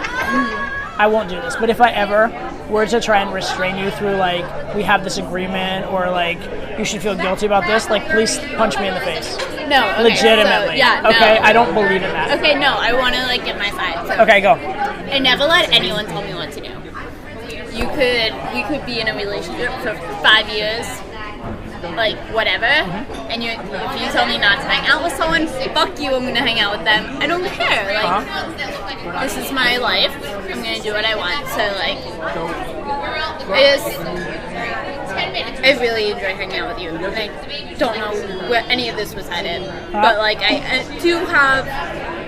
I won't do this, but if I ever were to try and restrain you through, like, we have this agreement, or, like, you should feel guilty about this, like, please punch me in the face. No, okay, Legitimately. So, yeah, no. Okay, I don't believe in that. Okay, no, I want to, like, get my side. So Okay, go. I never let anyone tell me what to do. We could be in a relationship for 5 years, like, whatever, and if you tell me not to hang out with someone, fuck you, I'm going to hang out with them. I don't care. Like, this is my life. I'm going to do what I want. So, like, I really enjoy hanging out with you. And I don't know where any of this was headed. But, like, I do have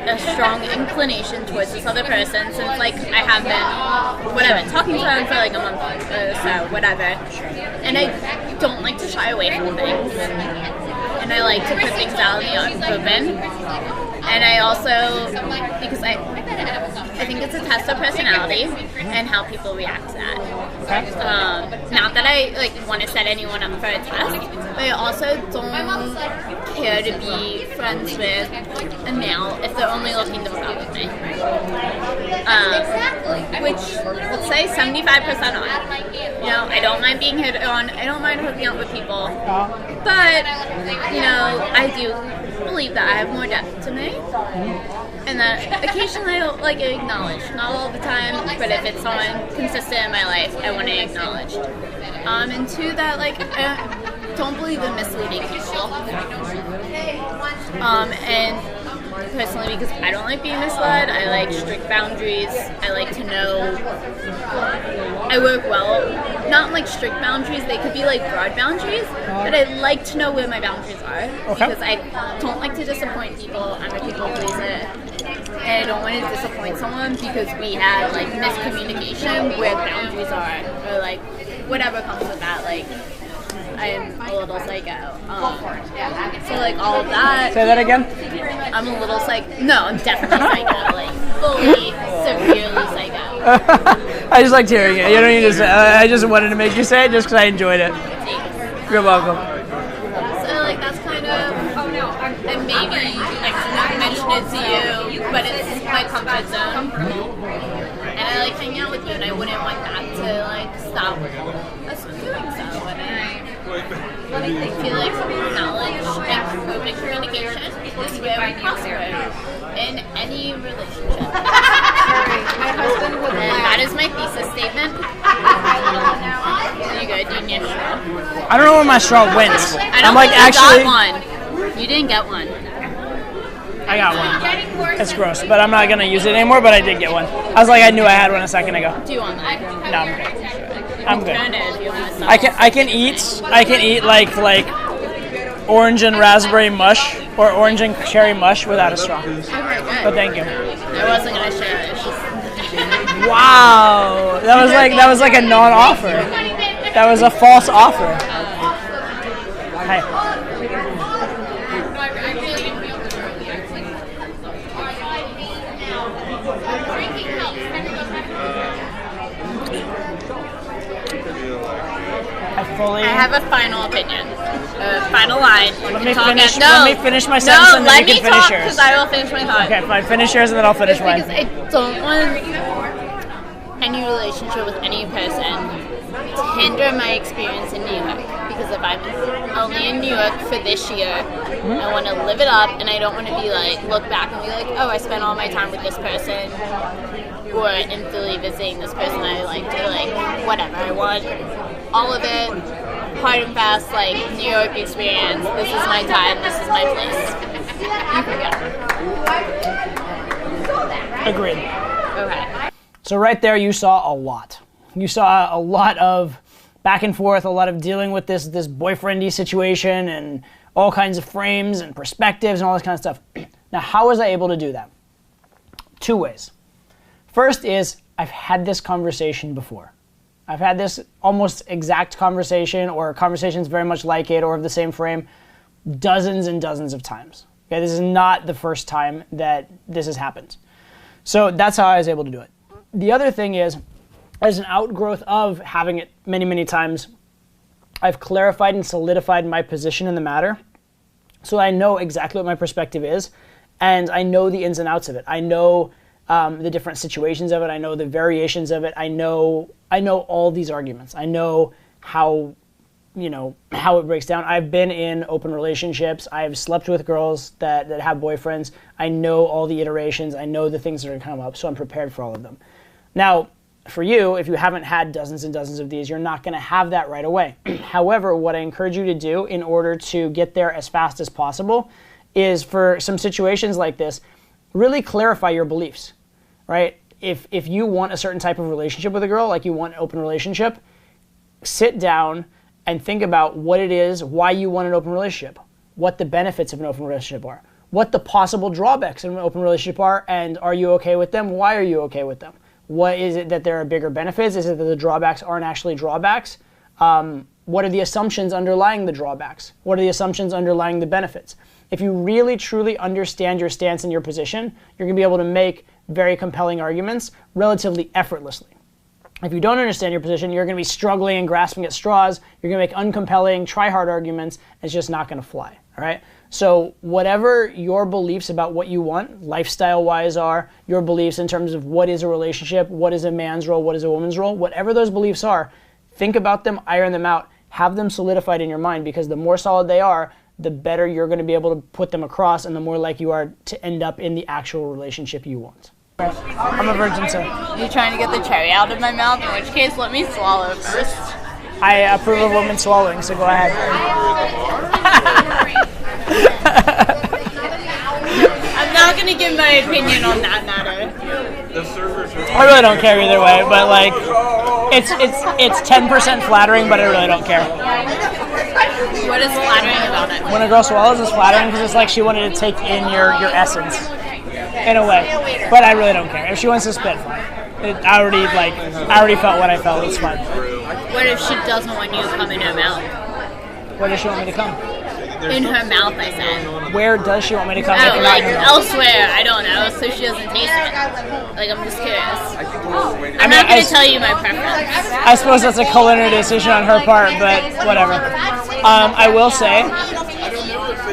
a strong inclination towards this other person since, like, I have been, whatever, talking to them for, like, a month or so, whatever. And I don't like to shy away from things, and I like to put things out in the open. And I also, because I think it's a test of personality and how people react to that. Not that I want to set anyone up for a test, but I also don't care to be friends with a male if they're only looking to hook up with me. Which, let's say 75% on. You know, I don't mind being hit on, I don't mind hooking up with people, but, you know, I do believe that I have more depth to me, and that occasionally I'll acknowledge, not all the time, but if it's someone consistent in my life, I want to acknowledge. And two, that I don't believe in misleading people. And personally, because I don't like being misled, I like strict boundaries. I like to know. I work well, not strict boundaries. They could be broad boundaries, but I like to know where my boundaries are, because I don't like to disappoint people. I'm a people pleaser, and I don't want to disappoint someone because we had miscommunication where boundaries are, or whatever comes with that. I'm a little psycho. So all of that. Say that again? I'm a little no, I'm definitely psycho. Fully, severely psycho. I just liked hearing it. You don't need to say. I just wanted to make you say it just because I enjoyed it. You're welcome. So that's kind of, and maybe I shouldn't mention it to you, but it's my comfort zone. And I like hanging out with you, and I wouldn't want that to stop us from doing so. And I feel knowledge and open communication is where we prosper in any relationship. My husband would And that is my thesis statement. There you go, do you need a straw? I don't know where my straw went. I don't think actually. you got one. You didn't get one. I got one. It's gross, but I'm not gonna use it anymore. But I did get one. I was I knew I had one a second ago. Do you want that? No, I'm good. I can eat like orange and raspberry mush or orange and cherry mush without a straw. But thank you. I wasn't gonna share it. It's just... Wow, that was like a non-offer. That was a false offer. Hi. I have a final opinion. Final line. Let me finish my sentence and then you can finish yours. Because I will finish my thought. Okay, fine. Finish yours and then I'll finish mine. Because I don't want any relationship with any person to hinder my experience in New York. Because if I'm only in New York for this year, I want to live it up, and I don't want to be look back and be oh, I spent all my time with this person, or in Philly visiting this person I liked, or whatever. I want all of it, hard and fast, New York experience. This is my time. This is my place. You can go. Agreed. Okay. So right there, you saw a lot. You saw a lot of back and forth, a lot of dealing with this boyfriendy situation and all kinds of frames and perspectives and all this kind of stuff. Now, how was I able to do that? Two ways. First is I've had this conversation before. I've had this almost exact conversation or conversations very much like it or of the same frame dozens and dozens of times. Okay, this is not the first time that this has happened. So that's how I was able to do it. The other thing is, as an outgrowth of having it many, many times, I've clarified and solidified my position in the matter. So I know exactly what my perspective is, and I know the ins and outs of it. I know the different situations of it. I know the variations of it. I know all these arguments. I know how it breaks down. I've been in open relationships. I've slept with girls that have boyfriends. I know all the iterations. I know the things that are going to come up, so I'm prepared for all of them. Now, for you, if you haven't had dozens and dozens of these, you're not going to have that right away. However, what I encourage you to do in order to get there as fast as possible is, for some situations like this, really clarify your beliefs, right? If you want a certain type of relationship with a girl, like you want an open relationship, sit down and think about what it is, why you want an open relationship, what the benefits of an open relationship are, what the possible drawbacks of an open relationship are, and are you okay with them? Why are you okay with them? What is it that there are bigger benefits? Is it that the drawbacks aren't actually drawbacks? what are the assumptions underlying the drawbacks? What are the assumptions underlying the benefits? If you really, truly understand your stance and your position, you're going to be able to make very compelling arguments relatively effortlessly. If you don't understand your position, you're going to be struggling and grasping at straws. You're going to make uncompelling, try-hard arguments. It's just not going to fly, all right? So whatever your beliefs about what you want, lifestyle-wise are, your beliefs in terms of what is a relationship, what is a man's role, what is a woman's role, whatever those beliefs are, think about them, iron them out, have them solidified in your mind, because the more solid they are, the better you're going to be able to put them across and the more likely you are to end up in the actual relationship you want. I'm a virgin, so. You're trying to get the cherry out of my mouth, in which case let me swallow first. I approve of women swallowing, so go ahead. I'm not going to give my opinion on that matter. I really don't care either way, but like, it's 10% flattering, but I really don't care. What is flattering about it? When a girl swallows, it's flattering because it's like she wanted to take in your essence, in a way. But I really don't care. If she wants to spit, fine. I already felt what I felt. It's fine. What if she doesn't want you to come in her mouth? Where does she want me to come? In her mouth, I said. Where does she want me to come? Oh, like elsewhere. I don't know, so she doesn't taste it. Like, I'm just curious. I'm not going to tell you my preference. I suppose that's a culinary decision on her part, but whatever. I will say,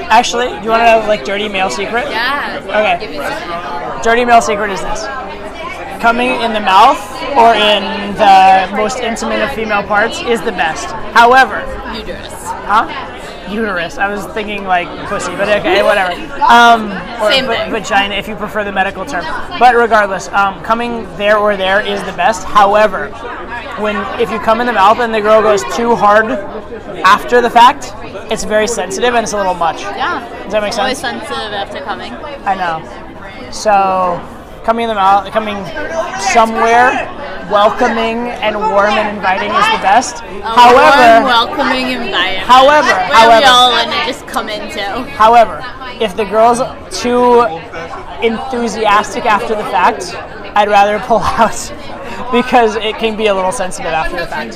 actually, do you want to know, like, dirty male secret? Yeah. Okay. Dirty male secret is this. Coming in the mouth or in the most intimate of female parts is the best. However. Uterus. Huh? Uterus. I was thinking like pussy, but okay, whatever. Or Same thing. Vagina, if you prefer the medical term. But regardless, coming there or there is the best. However, if you come in the mouth and the girl goes too hard after the fact, it's very sensitive and it's a little much. Yeah. Does that make sense? Always sensitive after coming. I know. So, coming in the mouth, coming somewhere welcoming and warm and inviting is the best. However, welcoming environment. However, we all want to just come into. However, if the girl's too enthusiastic after the fact, I'd rather pull out because it can be a little sensitive after the fact.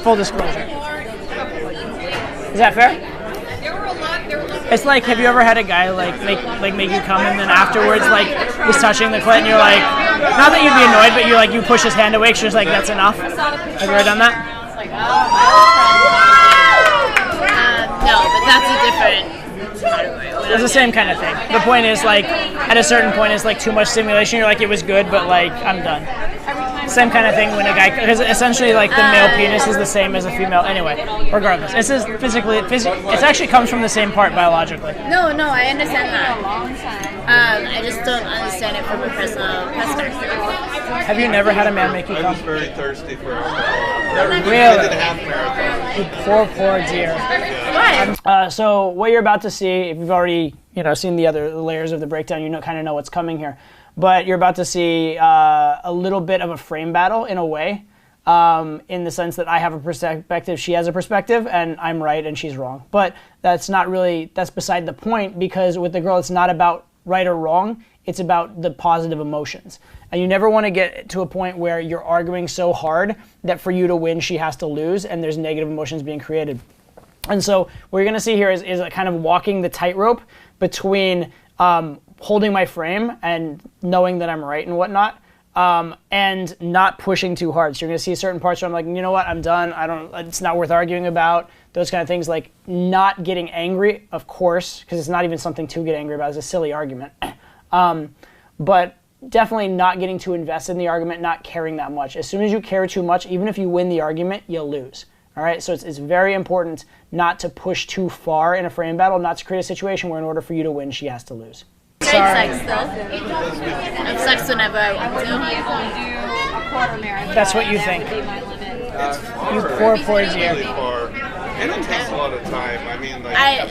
Full disclosure. Is that fair? It's like, have you ever had a guy make you come and then afterwards he's touching the clit and you're like, not that you'd be annoyed, but you push his hand away because you're just like, that's enough. Have you ever done that? No, but that's a different category. It's the same kind of thing. The point is at a certain point it's too much stimulation. You're like, it was good, but I'm done. Same kind of thing when a guy, because essentially the male penis is the same as a female. Anyway, regardless, it says it actually comes from the same part biologically. No, I understand that. I just don't understand it from a personal perspective. Have you never had a man make you I come? was very thirsty for alcohol. Really? I did a half marathon. You poor dear. What? So what you're about to see, if you've already seen the other layers of the breakdown, kind of know what's coming here. But you're about to see a little bit of a frame battle in a way, in the sense that I have a perspective, she has a perspective, and I'm right and she's wrong. But that's beside the point, because with the girl, it's not about right or wrong, it's about the positive emotions. And you never want to get to a point where you're arguing so hard that for you to win, she has to lose, and there's negative emotions being created. And so what you're going to see here is a kind of walking the tightrope between holding my frame and knowing that I'm right and whatnot, and not pushing too hard. So you're going to see certain parts where I'm like, you know what, I'm done. It's not worth arguing about. Those kind of things, like not getting angry, of course, because it's not even something to get angry about. It's a silly argument. But definitely not getting too invested in the argument, not caring that much. As soon as you care too much, even if you win the argument, you'll lose. All right, so it's very important not to push too far in a frame battle, not to create a situation where in order for you to win, she has to lose. Great sex, though. I have sex whenever I want to. That's what you think. You poor dear. Really far. And it takes a lot of time. I mean,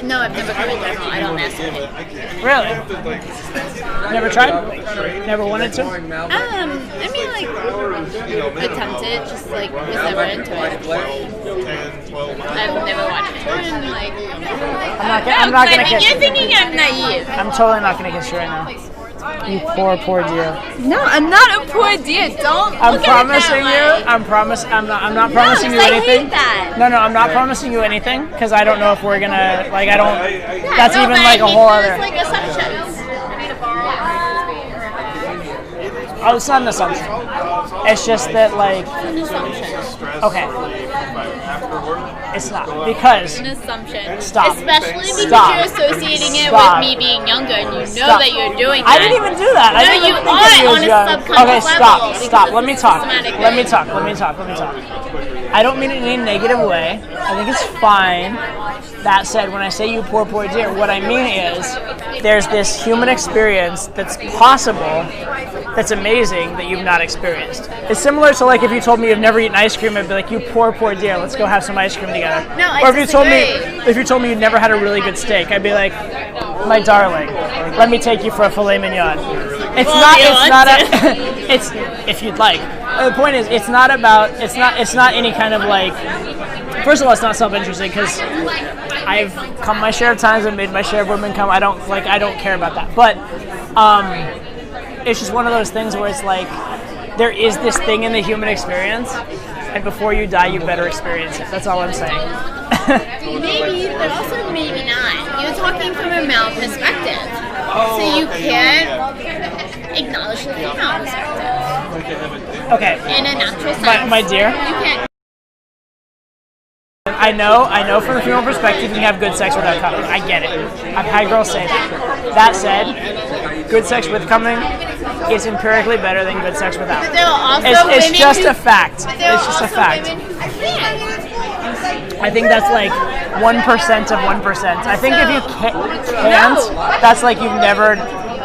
No, I've never come in general. I don't ask it. Really? Never tried? Never wanted to? Attempt it, just was never into it. 12 months. I've never watched porn, I'm not gonna kiss you're you. thinking I'm naive. I'm totally not gonna kiss you right now. You poor dear. No, I'm not a poor dear. Don't I'm look promising at it that way. I'm not promising you I anything. hate that. No, I'm not promising you anything because I don't know if we're gonna like. I don't. Yeah, That's no, even but like I a hate whole those, other. like assumptions. Oh, it's not an assumption. It's just that like. Okay. It's not because. An assumption. Stop. Especially because Stop. you're associating it Stop. with me being younger, and you know Stop. that you're doing I that. didn't even do that. I No, didn't you even think that he are was on a young. subconscious Okay, level, because stop. Let it's me a talk. systematic Let me thing. talk. I don't mean it in any negative way. I think it's fine. That said, when I say you poor dear, what I mean is there's this human experience that's possible, that's amazing, that you've not experienced. It's similar to like if you told me you've never eaten ice cream, I'd be like, you poor dear, let's go have some ice cream together. No, I or if disagree. you told me you've never had a really good steak, I'd be like, my darling, let me take you for a filet mignon. It's it's if you'd like. The point is, it's not any kind of like. First of all, it's not self-interested because I've come my share of times and made my share of women come. I don't care about that. But it's just one of those things where it's like there is this thing in the human experience, and before you die, you better experience it. That's all I'm saying. Maybe, but also maybe not. You're talking from a male perspective, so you can't acknowledge the female perspective. Okay. In a natural sense. My dear. You can't. I know from a female perspective you have good sex without coming. I get it. I've had girls say that. That said, good sex with coming is empirically better than good sex without. But there are also It's women just who, a fact. but there are It's just a also fact. women who can't. I think that's like 1% of 1%. I think if you can't, that's like you've never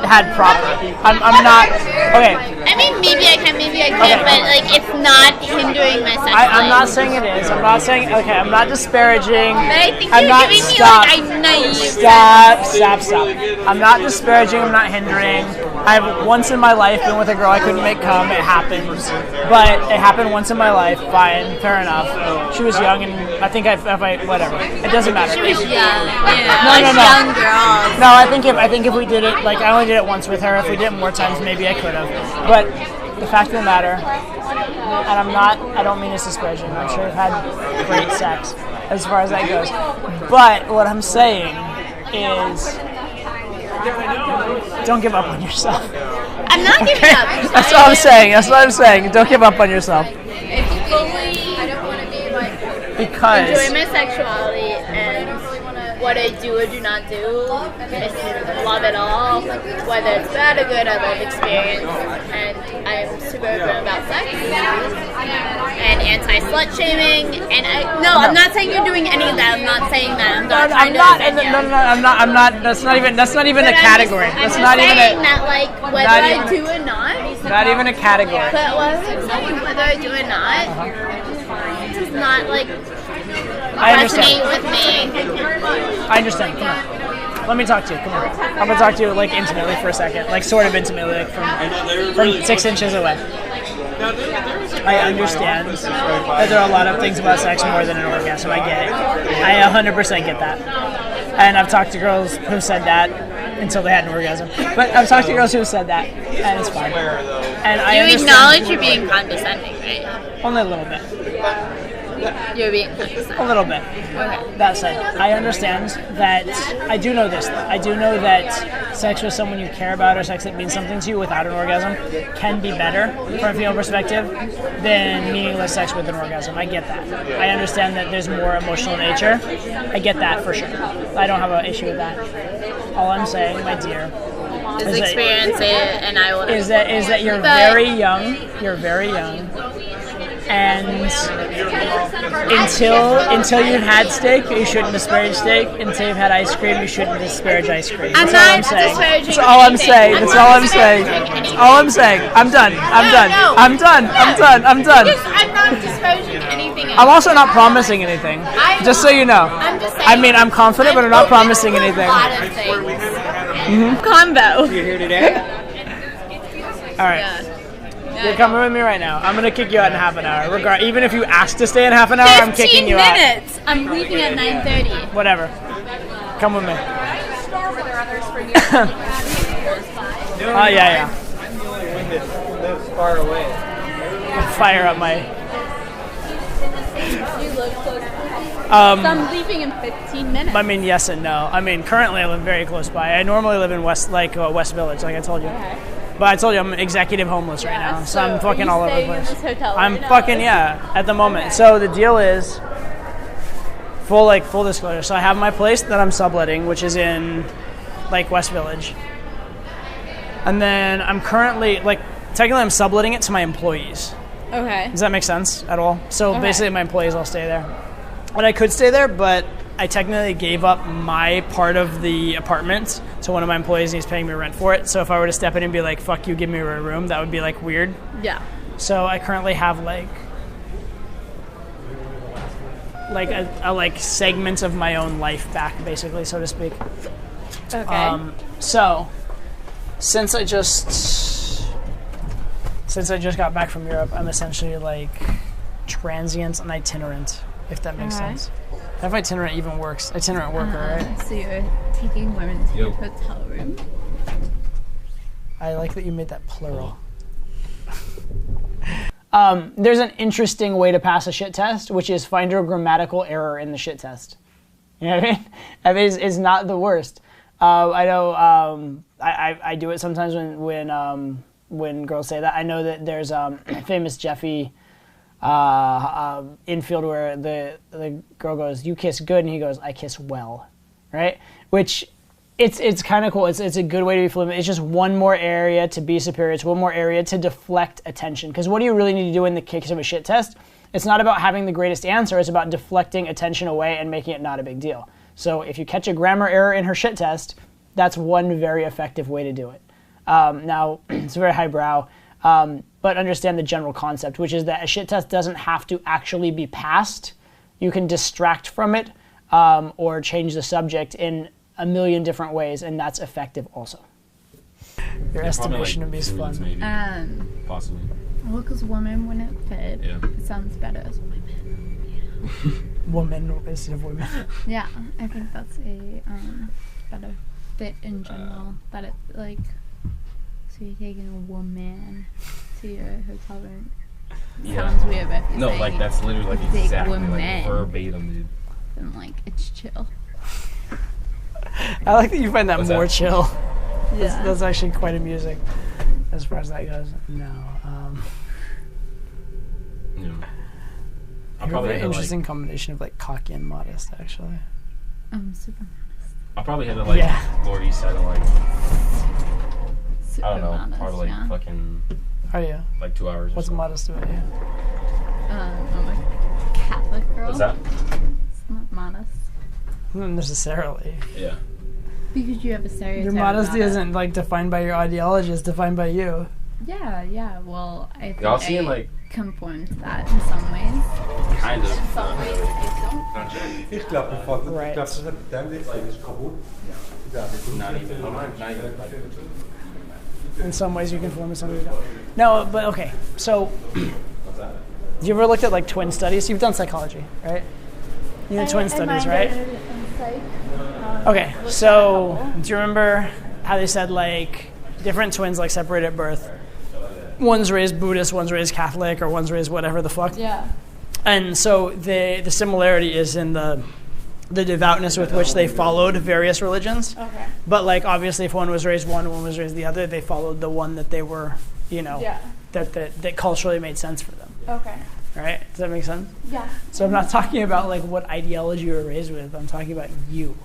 had proper. I'm not. Okay. I mean, maybe I can, maybe I can't, Okay. but like it's not hindering my sex I'm not life. saying it is. I'm not saying. Okay. I'm not disparaging. But I think I'm you're not. giving me Stop. like a naive. Stop. I'm not disparaging. I'm not hindering. I've once in my life been with a girl I couldn't make come. It happens, but it happened once in my life. Fine, fair enough. She was young, and I think if I whatever. It doesn't matter. She was young, No. young girls. No, I think if we did it, like I only did it once with her. If we did it more times, maybe I could have. But the fact of the matter, and I don't mean this disparaging. I'm sure you've had great sex as far as that goes. But what I'm saying is, don't give up on yourself. I'm not giving up. That's what I'm saying. Don't give up on yourself. I don't want to be like Because enjoy my sexuality and what I do or do not do. I love it all, whether it's bad or good. I love experience, and I'm super open about sex and anti-slut shaming. And I'm not saying you're doing any of that. I'm not saying that. I'm not trying to offend you. I'm not. That's not even a But category. I'm That's just not even saying a. that, like, whether not I even- do or not. Not even a category. But what I'm saying, whether I do or not, does not like I understand. resonate with me. I understand. Come on. Let me talk to you. Come on. I'm gonna talk to you like intimately for a second, like sort of intimately, like from 6 inches away. I understand that there are a lot of things about sex more than an orgasm. I get it. I 100% get that. And I've talked to girls who said that until they had an orgasm. But I've talked to girls who said that, and it's fine. And I You understand acknowledge you're being condescending, right? only a little bit. You're being A condescending. little bit. Okay. That said, I understand that. I do know this. I do know that sex with someone you care about or sex that means something to you without an orgasm can be better from a female perspective than meaningless sex with an orgasm. I get that. I understand that there's more emotional nature. I get that for sure. I don't have an issue with that. All I'm saying, my dear, Just experience it, and I will. is that you're very young. You're very young. And until you've had steak, you shouldn't disparage steak. Until you've had ice cream, you shouldn't disparage ice cream. I'm That's all I'm not saying. disparaging That's all I'm anything. saying. I'm That's not all I'm saying. disparaging That's anything. all I'm saying. I'm done. I'm done. No. I'm done. I'm done. I'm done. Because I'm not disparaging anything. I'm also not promising anything. Just so you know. I'm just saying. I mean, I'm confident, but I'm not open promising to anything. A lot of things. Combo. You here today? All right. You're coming with me right now. I'm gonna kick you out in half an hour. Even if you ask to stay in half an hour, I'm kicking 15 you out. minutes. I'm leaving at 9:30. Whatever. Come with me. Yeah. I'm the only one that lives far away. Fire up my. You live close. So Um, I'm leaving in 15 minutes. I mean, yes and no. I mean, currently I live very close by. I normally live in West Village, like I told you. Okay. But I told you I'm executive homeless right now, so I'm fucking all over the Are you place. staying in this hotel I'm right now? fucking at the moment. Okay. So the deal is full disclosure. So I have my place that I'm subletting, which is in West Village, and then I'm currently technically I'm subletting it to my employees. Okay. Does that make sense at all? So Okay. basically, my employees all stay there, and I could stay there, but I technically gave up my part of the apartment to one of my employees, and he's paying me rent for it. So if I were to step in and be like, "Fuck you, give me a room," that would be weird. Yeah. So I currently have a segment of my own life back, basically, so to speak. Okay. So since I just got back from Europe, I'm essentially transient and itinerant, if that makes Alright. sense. I don't know if itinerant even works. Itinerant worker, right? So you're taking women to your hotel room. I like that you made that plural. There's an interesting way to pass a shit test, which is find a grammatical error in the shit test. You know what I mean? I mean, it's not the worst. I know I do it sometimes when girls say that. I know that there's famous Jeffy infield where the girl goes, "You kiss good," and he goes, "I kiss well," right? Which it's kind of cool. It's a good way to be fluent. It's just one more area to be superior. It's one more area to deflect attention. Because what do you really need to do in the case of a shit test? It's not about having the greatest answer. It's about deflecting attention away and making it not a big deal. So if you catch a grammar error in her shit test, that's one very effective way to do it. Now, it's very highbrow, but understand the general concept, which is that a shit test doesn't have to actually be passed. You can distract from it or change the subject in a million different ways, and that's effective also. Your estimation of me is fun. Maybe. Possibly. Well, because women wouldn't fit. Yeah. It sounds better as women. Woman instead of women. Yeah, I think that's a better fit in general. That it so you're taking a woman to your hotel room. Sounds weird, but if you're No, saying that's literally take exactly women. verbatim, dude. then it's chill. I like that you find that What's more that? chill. Yeah. That's actually quite amusing. As far as that goes, no. Yeah. You I'll have a probably very hit interesting combination of cocky and modest, actually. I'm super modest. I'll probably hit it Yeah. Lord East Side in Super I don't know, modest, probably yeah. fucking Are you? 2 hours. What's or something. modest about you? I'm a Catholic girl. What's that? It's not modest. Not necessarily. Yeah. Because you have a stereotype. Your modesty about it. isn't defined by your ideology; it's defined by you. Yeah. Well, I think Y'all seeing I conform to that in some ways. kind of. In some ways, I Ich glaube, ich glaube, Right. das ist kaputt. Not even In some ways, you conform, in some ways you don't. No, but okay. So, What's that? you ever looked at twin studies? You've done psychology, right? You know twin studies, right? Okay, so do you remember how they said different twins separate at birth? One's raised Buddhist, one's raised Catholic, or one's raised whatever the fuck. Yeah. And so the similarity is in the devoutness with which they followed various religions. Okay. But obviously, if one was raised one and one was raised the other, they followed the one that they were, Yeah. that culturally made sense for them. Okay. Right? Does that make sense? Yeah. So I'm not talking about what ideology you were raised with. I'm talking about you.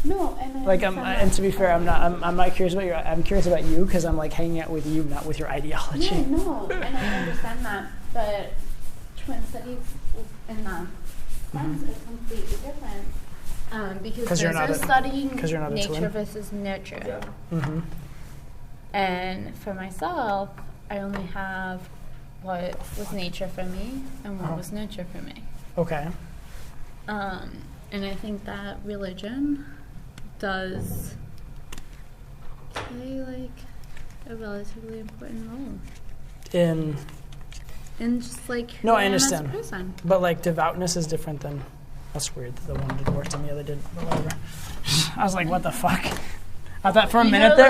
No, and And to be fair, I'm not curious about I'm curious about you because I'm hanging out with you, not with your ideology. No, and I understand that, but twin studies in that sense are completely different. Because 'Cause you're those not are a- studying 'cause you're not a nature twin? versus nurture. Mm-hmm. And for myself, I only have what was nature for me and what was nurture for me. Okay. And I think that religion does play a relatively important role In just No, who I am as a understand. person. But devoutness is different than. That's weird that the one did worse than the other did. But whatever. I was like, what the fuck? I thought for a minute there,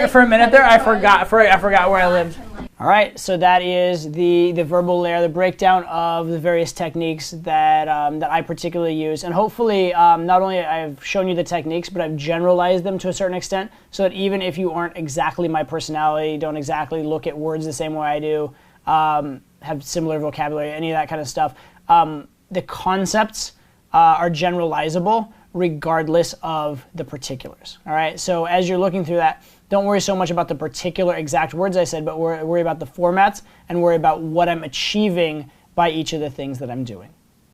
I forgot where I lived. All right, so that is the verbal layer, the breakdown of the various techniques that I particularly use, and hopefully not only I've shown you the techniques, but I've generalized them to a certain extent, so that even if you aren't exactly my personality, don't exactly look at words the same way I do, have similar vocabulary, any of that kind of stuff, the concepts are generalizable regardless of the particulars. All right, so as you're looking through that, don't worry so much about the particular exact words I said, but worry about the formats and worry about what I'm achieving by each of the things that I'm doing.